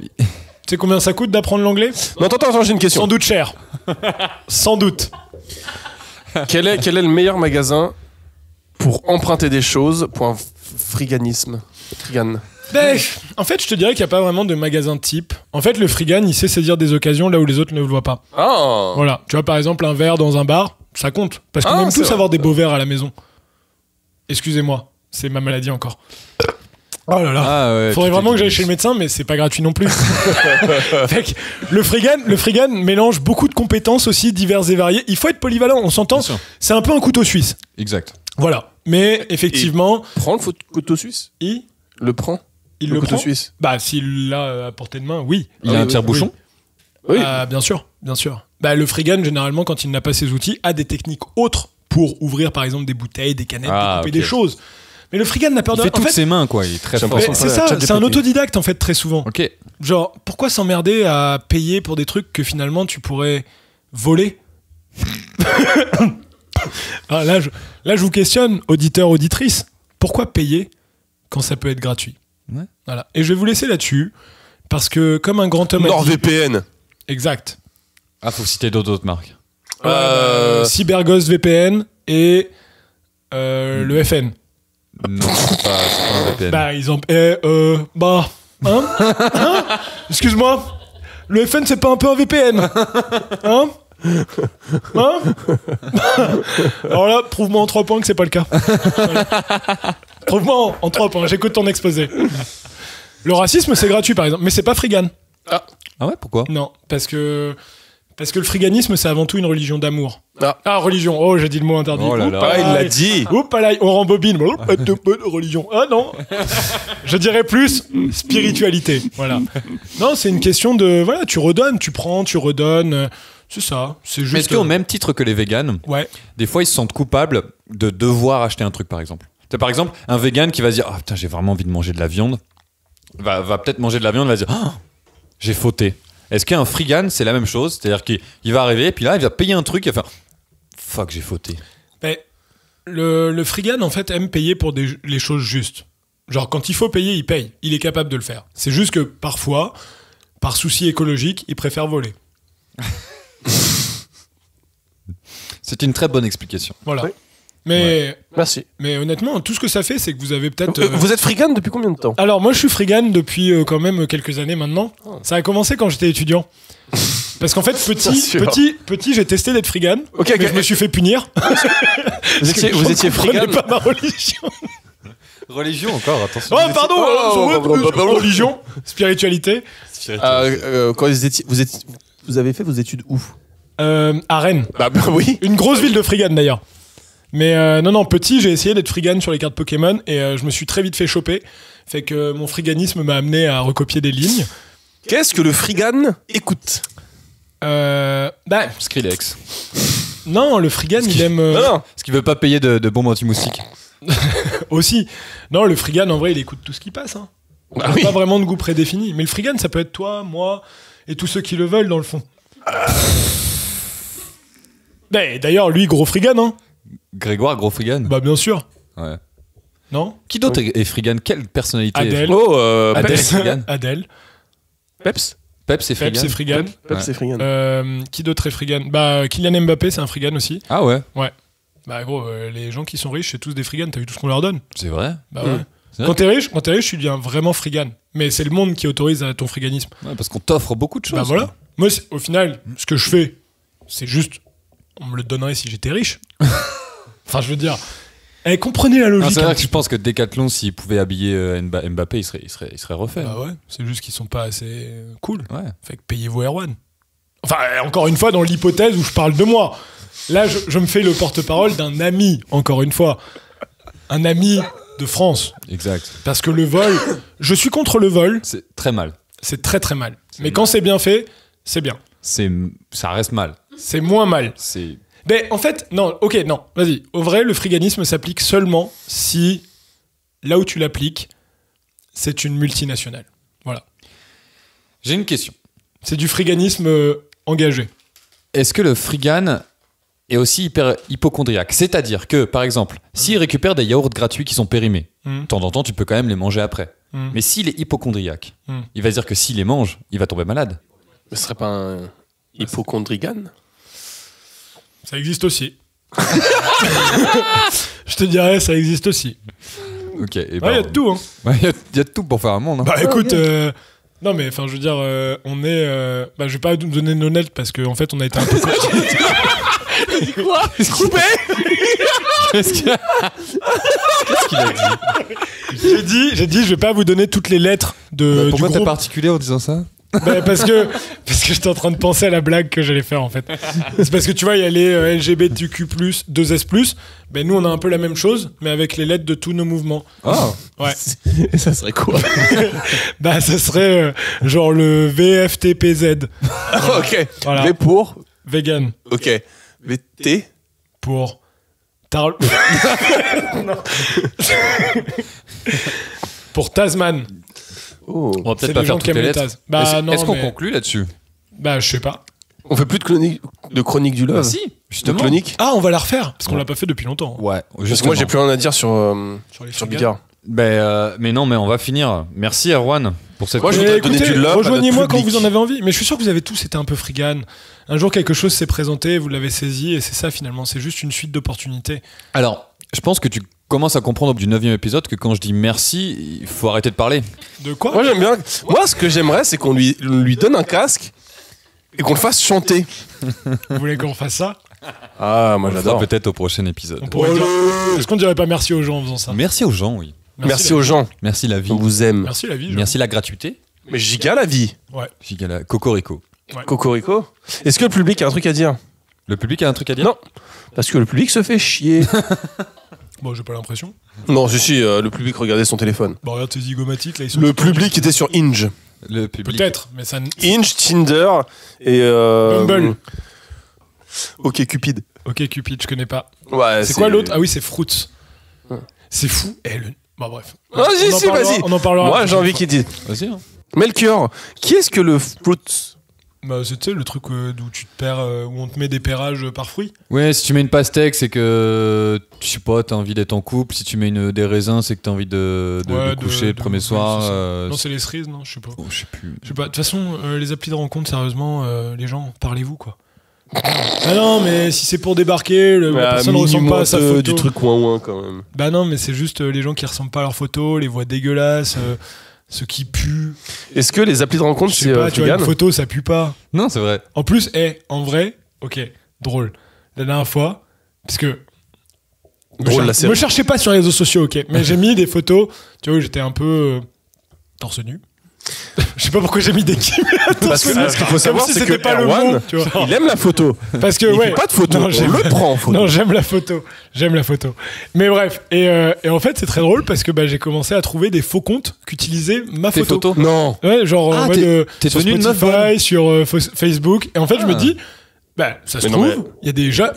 Tu sais combien ça coûte d'apprendre l'anglais? Non, attends, j'ai une question. Sans doute cher. Sans doute. Quel est le meilleur magasin pour emprunter des choses pour un friganisme? Frigan. Ben, en fait, je te dirais qu'il n'y a pas vraiment de magasin type. En fait, le frigan, il sait saisir des occasions là où les autres ne le voient pas. Ah. Voilà. Tu vois, par exemple, un verre dans un bar, ça compte. Parce qu'on Ah, aime c'est tous vrai. avoir des beaux verres à la maison. Excusez-moi, c'est ma maladie encore. Oh là là. Ah ouais. Faudrait tu vraiment que t'es- j'aille chez le médecin, mais c'est pas gratuit non plus. Fait que le frigan mélange beaucoup de compétences aussi diverses et variées. Il faut être polyvalent, on s'entend. Bien sûr. C'est un peu un couteau suisse. Exact. Voilà. Mais effectivement, Prends le couteau suisse. il Le prend. le couteau prend. suisse. Bah, s'il l'a à portée de main, oui. Il a un tire-bouchon. Oui. Bien sûr, bien sûr. Bah, le frigan, généralement, quand il n'a pas ses outils, a des techniques autres pour ouvrir, par exemple, des bouteilles, des canettes, Ah, découper ok. des choses. Mais le frigan n'a peur Il de fait en toutes fait, ses mains, quoi. Il est très J'ai fort. mais l'impression c'est Voilà, ça, ChatGPT. c'est un autodidacte, en fait, très souvent. Ok. Genre, pourquoi s'emmerder à payer pour des trucs que finalement tu pourrais voler? Ah, là, je vous questionne, auditeurs, auditrices. Pourquoi payer quand ça peut être gratuit? Ouais. Voilà. Et je vais vous laisser là-dessus, parce que comme un grand homme a dit... NordVPN. Exact. Ah, faut citer d'autres marques. CyberGhost VPN et le FN. Non, c'est pas un VPN. Bah, ils ont... Hein Excuse-moi. Le FN, c'est pas un peu un VPN? Hein? Hein? Alors là, prouve-moi en 3 points que c'est pas le cas. Voilà. Prouve-moi en 3 points, j'écoute ton exposé. Le racisme, c'est gratuit, par exemple, mais c'est pas frigan. Ah ouais, pourquoi? Non, parce que le friganisme, c'est avant tout une religion d'amour. Ah. Religion. Oh, j'ai dit le mot interdit. Oh là là. Oups, Ah, il là, l'a dit. Oups, là, on rembobine. Religion. Ah non. Je dirais plus spiritualité. Voilà. Non, c'est une question de... Voilà, tu redonnes, tu prends, tu redonnes. C'est ça. C'est juste... Mais est-ce qu'au même titre que les véganes, Ouais. des fois ils se sentent coupables de devoir acheter un truc, par exemple? C'est par exemple un vegan qui va se dire ah putain, j'ai vraiment envie de manger de la viande. Va peut-être manger de la viande, va se dire ah, j'ai fauté. Est-ce qu'un frigan, c'est la même chose? C'est-à-dire qu'il va arriver, puis là, il va payer un truc, il va faire fuck, j'ai fauté. Mais le frigan, en fait, aime payer pour les choses justes. Genre, quand il faut payer, il paye. Il est capable de le faire. C'est juste que parfois, par souci écologique, il préfère voler. C'est une très bonne explication. Voilà. Oui. Merci. Mais honnêtement, tout ce que ça fait, c'est que vous avez peut-être... Vous êtes frigan depuis combien de temps? Alors, moi, je suis frigan depuis quand même quelques années maintenant. Ça a commencé quand j'étais étudiant. Parce qu'en fait, Bien sûr. petit, j'ai testé d'être frigan. Ok, mais je me suis fait punir. Vous étiez Je frigan comprenais pas ma religion. Religion encore, attention. Oh, pardon religion, spiritualité. Quand vous avez fait vos études où? À Rennes. Bah oui. Une grosse ville de Frigane d'ailleurs. Mais non, petit, j'ai essayé d'être Frigane sur les cartes Pokémon et je me suis très vite fait choper. Fait que mon friganisme m'a amené à recopier des lignes. Qu'est-ce que le Frigane écoute? Skrillex. Non, le Frigane, il aime... Non. Parce qu'il veut pas payer de bombes anti-moustiques. Aussi. Non, le Frigane, en vrai, il écoute tout ce qui passe. Hein. Il Bah n'a oui. pas vraiment de goût prédéfini. Mais le Frigane, ça peut être toi, moi et tous ceux qui le veulent, dans le fond. D'ailleurs, lui, gros Frigane, hein. Grégoire, gros Frigan. Bah, bien sûr. Ouais. Non? Qui d'autre est Frigan? Quelle personnalité est Adèle. Oh, Adèle. Peps. Frigane. Adèle. Peps. Peps et Peps Frigan. et Frigane. Peps et Frigane. Qui d'autre est Frigane? Bah, Kylian Mbappé, c'est un Frigane aussi. Ah ouais, Bah, gros, les gens qui sont riches, c'est tous des Friganes. T'as vu tout ce qu'on leur donne? c'est vrai. Bah, ouais. C'est vrai Quand t'es riche, tu deviens vraiment Frigane. Mais c'est le monde qui autorise à ton friganisme. Ouais, parce qu'on t'offre beaucoup de choses. Bah, voilà. Moi, au final, ce que je fais, c'est juste. On me le donnerait si j'étais riche. Enfin, je veux dire. Comprenez la Non, logique. c'est un vrai que petit je pense que Decathlon, s'il pouvait habiller Mbappé, il serait refait. Bah ouais, c'est juste qu'ils sont pas assez cool. Ouais. Fait que payez vos Erwan. Enfin, encore une fois, dans l'hypothèse où je parle de moi. Là, je me fais le porte-parole d'un ami, encore une fois. Un ami de France. Exact. Parce que le vol, je suis contre le vol, C'est très mal. c'est très très mal. Mais mal. quand c'est bien fait, c'est bien. Ça reste mal. C'est moins mal. C'est Mais en fait, non, ok, non, vas-y. Au vrai, le friganisme s'applique seulement si, là où tu l'appliques, c'est une multinationale. Voilà. J'ai une question. C'est du friganisme engagé. Est-ce que le Frigan est aussi hyper hypocondriaque? C'est-à-dire que, par exemple, s'il récupère des yaourts gratuits qui sont périmés, de temps en temps, tu peux quand même les manger après. Mais s'il est hypocondriaque, il va se dire que s'il les mange, il va tomber malade. Ce serait pas un hypochondrigane? Ça existe aussi. Je te dirais, ça existe aussi. Ok. Et Il y a de tout, hein. Il y a de tout pour faire un monde. Hein. Bah écoute, non mais enfin je veux dire, on est, bah je vais pas vous donner nos notes parce qu'en fait on a été un peu Quoi? Coupé? Qu'est-ce qu'il a dit? j'ai dit je vais pas vous donner toutes les lettres du Pourquoi t'as groupe. particulier en disant ça? Bah, parce que j'étais en train de penser à la blague que j'allais faire en fait. C'est parce que tu vois, il y a les LGBTQ+, 2S+, ben nous on a un peu la même chose, mais avec les lettres de tous nos mouvements. Oh. Ouais. Et ça serait quoi? Bah ça serait genre le VFTPZ. Ok. Voilà. V pour. Vegan. Ok. VT. Pour... Non. Pour Tasman. Oh. On va C'est peut-être pas les faire gens qui toutes aiment les les lettres. Taz. Bah non, Est-ce qu'on mais- conclut là-dessus? Bah je sais pas. On fait plus de chronique du love. Si, De justement. chronique. Ah, on va la refaire, parce qu'on l'a pas fait depuis longtemps. Ouais, Parce que moi j'ai plus rien à dire sur les sur Friganes. Bigard. Mais non, mais on va finir. Merci Erwan pour cette. Moi, je Mais voudrais donner écoutez, du love à notre rejoignez-moi quand public. vous en avez envie. Mais je suis sûr que vous avez tous été un peu frigane. Un jour, quelque chose s'est présenté, vous l'avez saisi, et c'est ça finalement. C'est juste une suite d'opportunités. Alors, je pense que tu commences à comprendre du 9e épisode que quand je dis merci, il faut arrêter de parler. De quoi? Moi j'aime bien. Moi ce que j'aimerais c'est qu'on lui donne un casque et qu'on le fasse chanter. Vous voulez qu'on fasse ça? Ah moi On le j'adore. fera peut-être au prochain épisode. On pourrait dire... Est-ce qu'on dirait pas merci aux gens en faisant ça? Merci aux gens, oui. Merci la aux vie. gens. Merci la vie. On vous aime. Merci la vie. genre. Merci la gratuité. Mais giga la vie. Ouais. Gigala. Cocorico. Cocorico. Est-ce que le public a un truc à dire? Le public a un truc à dire? Non. Parce que le public se fait chier. Bon, j'ai pas l'impression. Non, si, le public regardait son téléphone. Bon, regarde tes zygomatiques là, ils sont. Le public était sur Hinge. Le public. Peut-être, mais ça. Hinge, Tinder et. Bumble. Ok, Cupid. Ok, Cupid, je connais pas. Ouais, C'est quoi l'autre? Ah oui, c'est Fruits. C'est fou. Bon, bref. Vas-y, On en si, parlera- vas-y. On en parlera. Moi, la j'ai prochaine envie fois. qu'il dise. Vas-y. Hein. Melchior, qui est-ce que le fruit? Bah, c'est tu sais, le truc d'où tu te perds, où on te met des perrages par fruits. Ouais, si tu mets une pastèque, c'est que je sais pas, t'as envie d'être en couple. Si tu mets des raisins, c'est que t'as envie de Ouais, coucher le premier ouais, soir. c'est ça. Non, c'est les cerises, non, je sais pas. Oh, je sais plus. Je sais pas. De toute façon, les applis de rencontre, sérieusement, les gens, parlez-vous quoi. Ah non, mais si c'est pour débarquer, la personne ne ressemble pas à sa photo. Du truc ouin quand même. Bah non, mais c'est juste les gens qui ressemblent pas à leur photo, les voix dégueulasses, ceux qui puent. Est-ce que les applis de rencontre, Je sais c'est pas, tu vois, vegan? une photo, ça pue pas. Non, c'est vrai. En plus, en vrai, ok, drôle. La dernière fois, parce que Drôle la série. Me cherchez pas sur les réseaux sociaux, ok. Mais j'ai mis des photos, tu vois, où j'étais un peu torse nu. Je sais pas pourquoi j'ai mis des guillemets à Parce torse que nu. ce qu'il faut savoir, si c'est c'était que pas le mot, Erwan, tu vois. il aime la photo. Parce que Il ouais. fait pas de photo, Non, on j'aime- le prend en photo. Non, j'aime la photo. J'aime la photo. Mais bref, et en fait, c'est très drôle parce que j'ai commencé à trouver des faux comptes qui utilisaient ma Tes photo. photos Non. Ouais, genre en Ah, mode t'es sur devenu une meuf Spotify, sur Facebook. Et en fait, je me dis, ça se Mais non, trouve, il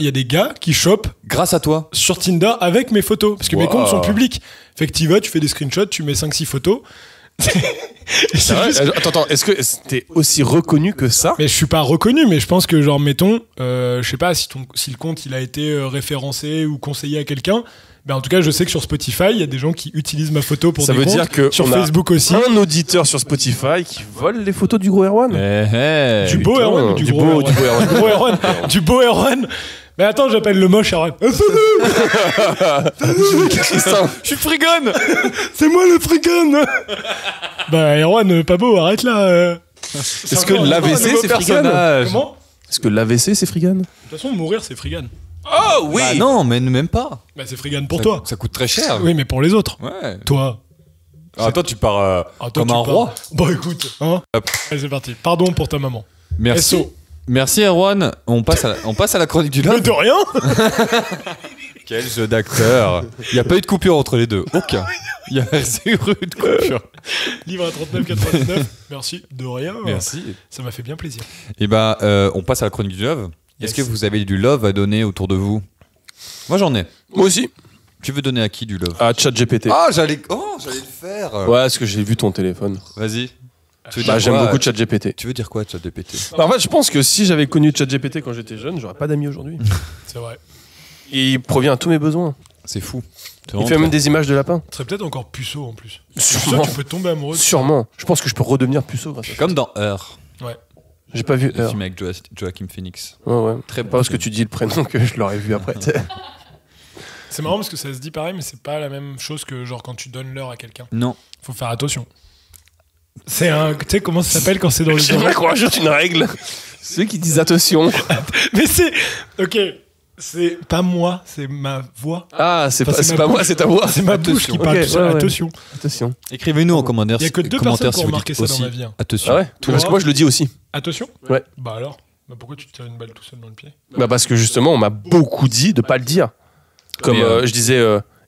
y a des gars qui chopent Grâce à toi. sur Tinder avec mes photos. Parce que mes Wow. comptes sont publics. Fait que tu vas, tu fais des screenshots, tu mets 5-6 photos. Et c'est Ah ouais, juste- attends, est-ce que t'es aussi reconnu que ça? Mais je suis pas reconnu, mais je pense que, genre, mettons, je sais pas si le compte il a été référencé ou conseillé à quelqu'un. Ben, en tout cas, je sais que sur Spotify, il y a des gens qui utilisent ma photo pour Ça des veut comptes. dire que sur on a Facebook aussi. Un auditeur sur Spotify qui vole les photos du gros Erwan. Eh, Du beau putain, Erwan ou du gros beau- Erwan du beau Erwan. Du beau Erwan. Du beau Erwan. Mais attends, j'appelle le moche Erwan. Tristan. Je suis frigone. C'est moi le frigane. Bah Erwan, pas beau, arrête là. Est-ce que l'AVC c'est Frigane? Comment Est-ce que l'AVC c'est Frigane? De toute façon, mourir c'est frigane. Oh oui. Bah non, mais même pas. Bah c'est frigane pour Ça- toi. Ça coûte très cher. Oui, mais pour les autres. Ouais. Toi. Ah, toi, tu pars Ah, toi, comme tu un pars. roi. Bon, écoute, hein. Hop. Allez, c'est parti. Pardon pour ta maman. Merci. SO. Merci Erwan. On passe à la chronique du Mais love. de rien. Quel jeu d'acteur. Il n'y a pas eu de coupure entre les deux. Aucun. Il y a zéro de coupure. Livre à 39,99. Merci. De rien. Merci. Ça m'a fait bien plaisir. Et on passe à la chronique du love. Est-ce que Yes. vous avez du love à donner autour de vous? Moi, j'en ai. Moi aussi. Tu veux donner à qui du love? Ah, ChatGPT. Ah, j'allais le faire. Ouais, parce que j'ai vu ton téléphone. Vas-y. Tu veux Bah, dire j'aime quoi? beaucoup ChatGPT. Tu veux dire quoi, ChatGPT? Bah, en fait, je pense que si j'avais connu ChatGPT quand j'étais jeune, j'aurais pas d'amis aujourd'hui. C'est vrai. Et il provient à tous mes besoins. C'est fou. C'est Il vraiment fait même très- des images de lapins. Tu serais peut-être encore puceau en plus. Sûrement. Tu peux tomber amoureux. Sûrement. Je pense que je peux redevenir puceau grâce à ça. Comme dans Her, Ouais. J'ai pas vu le Her. film avec Joaquin Phoenix. Ouais, ouais. Très Pas parce que tu dis le prénom que je l'aurais vu après. t'sais. C'est marrant parce que ça se dit pareil, mais c'est pas la même chose que genre quand tu donnes l'heure à quelqu'un. Non. Faut faire attention. C'est un. Tu sais comment ça s'appelle quand c'est dans les J'aimerais qu'on rajoute une règle. Ceux qui disent attention. Mais c'est. Ok. C'est pas moi, c'est ma voix. Ah, c'est Enfin, pas, c'est c'est ma pas moi, bouche. c'est ta voix. C'est ma bouche qui parle Ok, tout seul. ouais, ouais. Attention. Attention. Écrivez-nous en commentaire. Il y a que deux commentaires personnes qui ont si vous remarqué dites ça dans aussi ma vie, hein. Attention. Ah ouais Parce que moi, je le dis aussi. Attention. Ouais. Bah alors. Bah pourquoi tu te tires une balle tout seul dans le pied? Bah, parce que justement, on m'a beaucoup dit de pas le dire. Comme Mais, je disais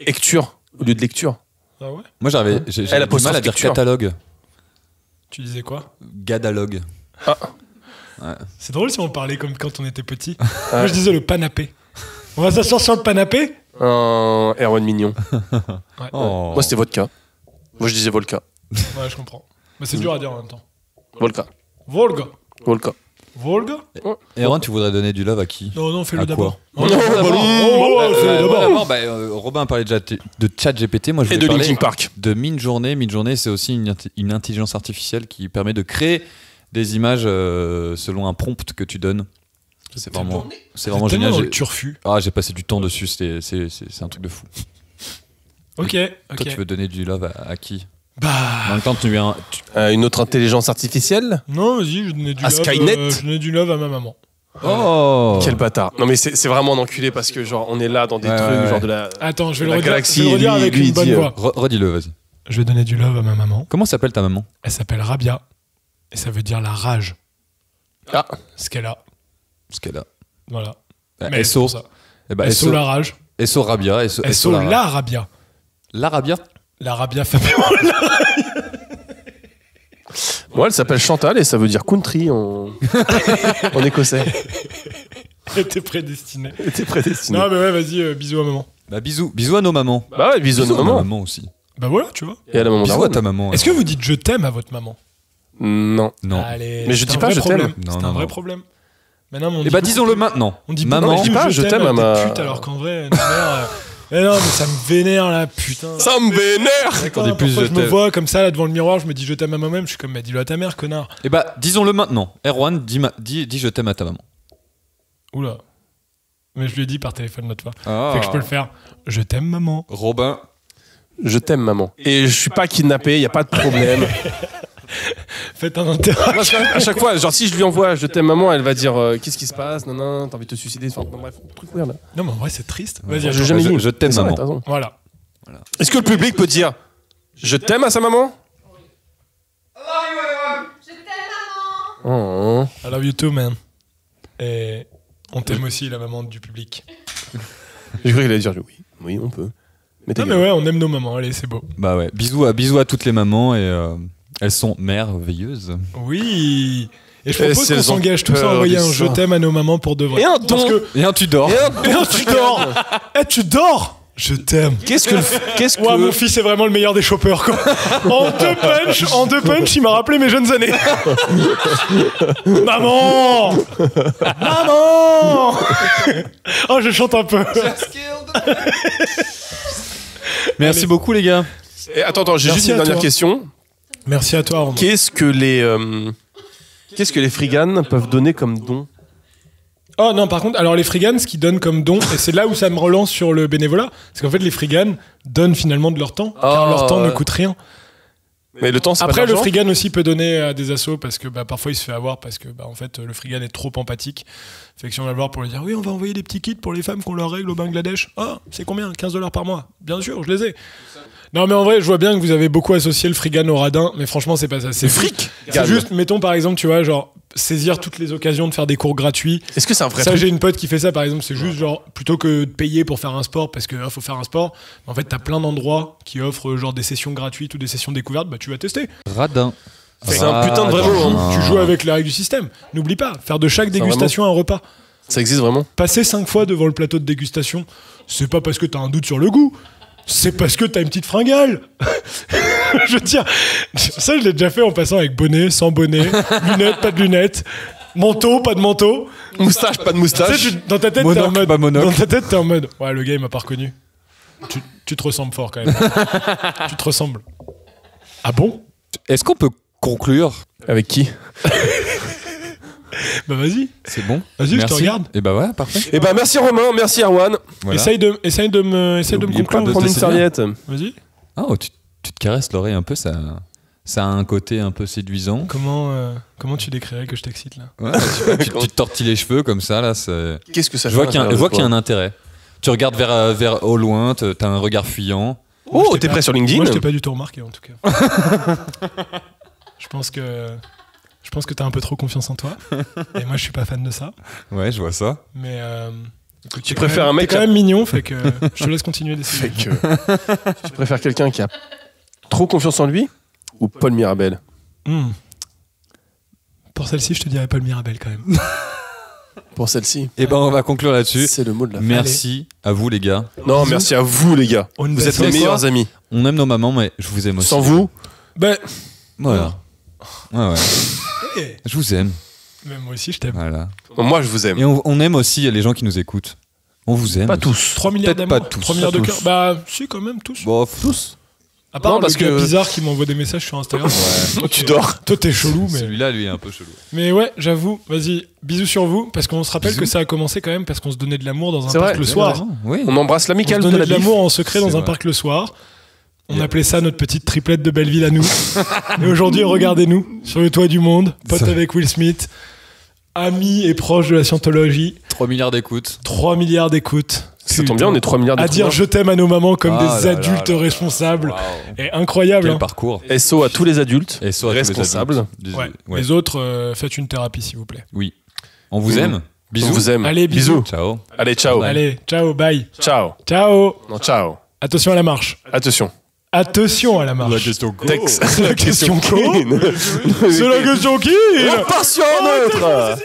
lecture au lieu de lecture. Ah ouais? Moi, j'ai Elle du apostrophe mal à dire lecture. catalogue. Tu disais quoi? Gadalogue. C'est drôle si on parlait comme quand on était petit. Moi je disais le panapé. On va s'asseoir sur le panapé? Un Erwan Mignon. Oh. Moi, c'était vodka. Moi, je disais Volca. Ouais, je comprends. Mais c'est dur à dire en même temps. Volca. Volga. Volca. Volga? Erwan, tu voudrais donner du love à qui? Non, fais-le À d'abord. quoi Non, fais-le d'abord. Robin parlait déjà de ChatGPT. Moi, je Et voulais de parler Linkin Park. de Midjourney. Midjourney, c'est aussi une intelligence artificielle qui permet de créer des images selon un prompt que tu donnes. C'est vraiment Tellement génial. dans le turfu. J'ai passé du temps dessus. C'est un truc de fou. Ok, Toi, ok. tu veux donner du love à qui? En Bah. même temps, tu viens. Une autre intelligence artificielle. Non, vas-y, je donnais du À love. Skynet Je donnais du love à ma maman. Oh. Quel bâtard. Non, mais c'est vraiment un enculé parce que, genre, on est là dans des Ouais, trucs, ouais. genre de la. Attends, je vais La le redire, galaxie, je vais le redire lui, avec lui, une il bonne dit, voix. Redis-le, vas-y. Je vais donner du love à ma maman. Comment s'appelle ta maman? Elle s'appelle Rabia. Et ça veut dire la rage. Ah, Ce qu'elle a. Ce qu'elle a. Voilà. Bah, Mais c'est SO. pour ça. Eh ben, SO la rage. SO Rabia. SO SO la Rabia. La Rabia. La Rabia Fabio. moi, elle s'appelle Chantal et ça veut dire country en, en écossais. Elle était prédestinée. T'es prédestiné. Non, mais ouais, vas-y, bisous à maman. Bah, bisous à nos mamans. Bah ouais, bisous à nos ma mamans. maman aussi. Bah voilà, tu vois. Et à la maman Bisous à d'Arwan. ta maman. Est-ce que vous dites je t'aime à votre maman? Non. Non. Allez. Mais je c'est dis un pas vrai je t'aime. problème. Non, C'est non, un vrai non. problème. Maintenant, on Eh dit bah, beaucoup disons-le plus- maintenant. On dit Maman. beaucoup je dis plus pas, je t'aime à tes ma- putes, alors qu'en vrai, ta mère. Mais non, mais ça me vénère là, putain. Ça me vénère. D'accord, on dit plus parfois, je je me t'aime. vois comme ça là devant le miroir, je me dis je t'aime à moi-même, je suis comme, bah dis-le à ta mère, connard. Eh bah, disons-le maintenant. Erwan, dis je t'aime à ta maman. Oula. Mais je lui ai dit par téléphone l'autre fois. Ah. Fait que je peux le faire. Je t'aime, maman. Je t'aime, maman. Et je suis pas kidnappé, y a pas de problème. Faites un interact. Moi, à chaque fois, genre si je lui envoie je t'aime maman, elle va dire qu'est-ce qui se passe, non, t'as envie de te suicider, enfin, non, bref, truc weird là. Non, mais en vrai, c'est triste. Vas-y, J'ai attends. jamais dit. Je t'aime, C'est vrai, maman. t'as raison. Voilà. Est-ce que le public peut dire je t'aime à sa maman? Je t'aime, maman. Oh. I love you too, man. Et on t'aime aussi, la maman du public. J'ai cru qu'il allait dire oui, on peut. Mais Non, mais ouais, on aime nos mamans. Allez, c'est beau. Bah ouais, bisous à toutes les mamans et elles sont merveilleuses. Oui. Et je Et propose si qu'on elles ont s'engage tous à peur envoyer de un je ça. t'aime à nos mamans pour de vrai. Et un Parce don. que... Et un tu dors. Et un tu dors. Eh, tu dors. Je t'aime. Qu'est-ce que Ouais, mon fils est vraiment le meilleur des choppers, quoi. En deux punch, il m'a rappelé mes jeunes années. Maman. Maman. Oh, je chante un peu. Merci beaucoup les gars. Et attends, j'ai Merci juste une à dernière toi. question. Merci à toi, Armand. Qu'est-ce que les friganes peuvent donner comme don? Oh non, par contre, alors les friganes, ce qu'ils donnent comme don, et c'est là où ça me relance sur le bénévolat, c'est qu'en fait, les friganes donnent finalement de leur temps, car leur temps ne coûte rien. Mais le temps, c'est Après, pas de le l'argent. frigane aussi peut donner à des assos parce que parfois il se fait avoir parce que en fait le frigane est trop empathique. Fait que si on va le voir pour lui dire oui, on va envoyer des petits kits pour les femmes qu'on leur règle au Bangladesh. Ah, c'est combien? 15 $ par mois. Bien sûr, je les ai. Non, mais en vrai, je vois bien que vous avez beaucoup associé le frigane au radin, mais franchement, c'est pas ça. C'est fric. C'est juste, mettons par exemple, tu vois, genre saisir toutes les occasions de faire des cours gratuits. Est-ce que c'est un vrai Ça, truc? j'ai une pote qui fait ça, par exemple, c'est juste genre, plutôt que de payer pour faire un sport, parce que faut faire un sport, en fait, t'as plein d'endroits qui offrent genre des sessions gratuites ou des sessions découvertes, bah tu vas tester. Radin. C'est un putain de vrai mot, hein. Tu joues avec les règles du système. N'oublie pas, faire de chaque dégustation un repas. Ça existe vraiment? Passer 5 fois devant le plateau de dégustation, c'est pas parce que t'as un doute sur le goût, c'est parce que t'as une petite fringale. Je veux dire, ça je l'ai déjà fait en passant avec bonnet, sans bonnet, lunettes, pas de lunettes, manteau, pas de manteau. Moustache, pas de Tu moustache. sais, dans ta tête, t'es Monocle, en mode. pas monocle. Dans ta tête, t'es en mode. Ouais, le gars, il m'a pas reconnu. Tu te ressembles fort quand même. Tu te ressembles. Ah bon? Est-ce qu'on peut conclure? Avec qui? Bah vas-y. C'est bon. Vas-y, je te Merci. regarde. Et bah ouais, parfait. Eh ben merci Romain, merci Erwan. Voilà. Essaye de me N'oubliez pas conclure. de prendre une c'est bien. serviette. Vas-y. Oh, tu te caresses l'oreille un peu, ça a un côté un peu séduisant. Comment tu décrirais que je t'excite là? Ouais, tu te tortilles les cheveux comme ça, là. Qu'est-ce que ça Je fait? vois qu'il y a un intérêt. Tu regardes vers au loin, t'as un regard fuyant. Oh, t'es prêt sur LinkedIn? Moi, je t'ai pas du tout remarqué en tout cas. Je pense que t'as un peu trop confiance en toi. Et moi, je suis pas fan de ça. Ouais, je vois ça. Mais écoute, Tu t'es préfères un mec t'es quand qui a- même mignon, fait que je te laisse continuer d'essayer. Fait que. Tu préfères quelqu'un qui a trop confiance en lui ou Paul Mirabel? Pour celle-ci, je te dirais Paul Mirabel quand même. Pour celle-ci. Et ben on va conclure là-dessus. C'est le mot de la fin. Merci à vous les gars. Non, merci à vous les gars. On Vous êtes baisse les quoi meilleurs amis. On aime nos mamans, mais je vous aime aussi. Sans vous, Ben, Voilà. Ouais. eh, Je vous aime. mais moi aussi, je t'aime. Voilà. moi je vous aime. Et on aime aussi les gens qui nous écoutent. On vous aime. Pas tous. 3 milliards Peut-être d'amour, pas tous. 3 milliards Pas de tous. cœur. Bah, si, quand même, tous. Bon, tous. À part Non, le parce gars que- bizarre qui m'envoie des messages sur Instagram. Toi, tu dors. Toi, t'es chelou, mais. Celui-là, lui, est un peu chelou. Mais ouais, j'avoue, vas-y, bisous sur vous, parce qu'on se rappelle Bisous. que ça a commencé quand même parce qu'on se donnait de l'amour dans un C'est parc vrai, le c'est soir. Oui. On embrasse On se l'amical de donnait la de bif. l'amour en secret dans C'est un vrai. parc le soir. On appelait ça notre petite triplette de Belleville à nous. Et aujourd'hui, regardez-nous sur le toit du monde, pote Ça- avec Will Smith, amis et proches de la scientologie, 3 milliards d'écoutes. 3 milliards d'écoutes. Ça tombe bien, on est 3 milliards de À dire je t'aime à nos mamans comme Ah des là adultes là là. responsables. Waouh. Et incroyable. Quel hein. parcours. SO à tous les adultes. Et soit responsables. Ouais. Les autres, faites une thérapie s'il vous plaît. Oui. On vous aime. On Bisous. vous aime. Allez, bisous. Ciao. Allez, ciao. Allez, ciao, bye. Ciao. Ciao. Non, ciao. Attention à la marche. Attention. Attention à la marche. Texte. C'est la question qui C'est la question qui Passion neutre.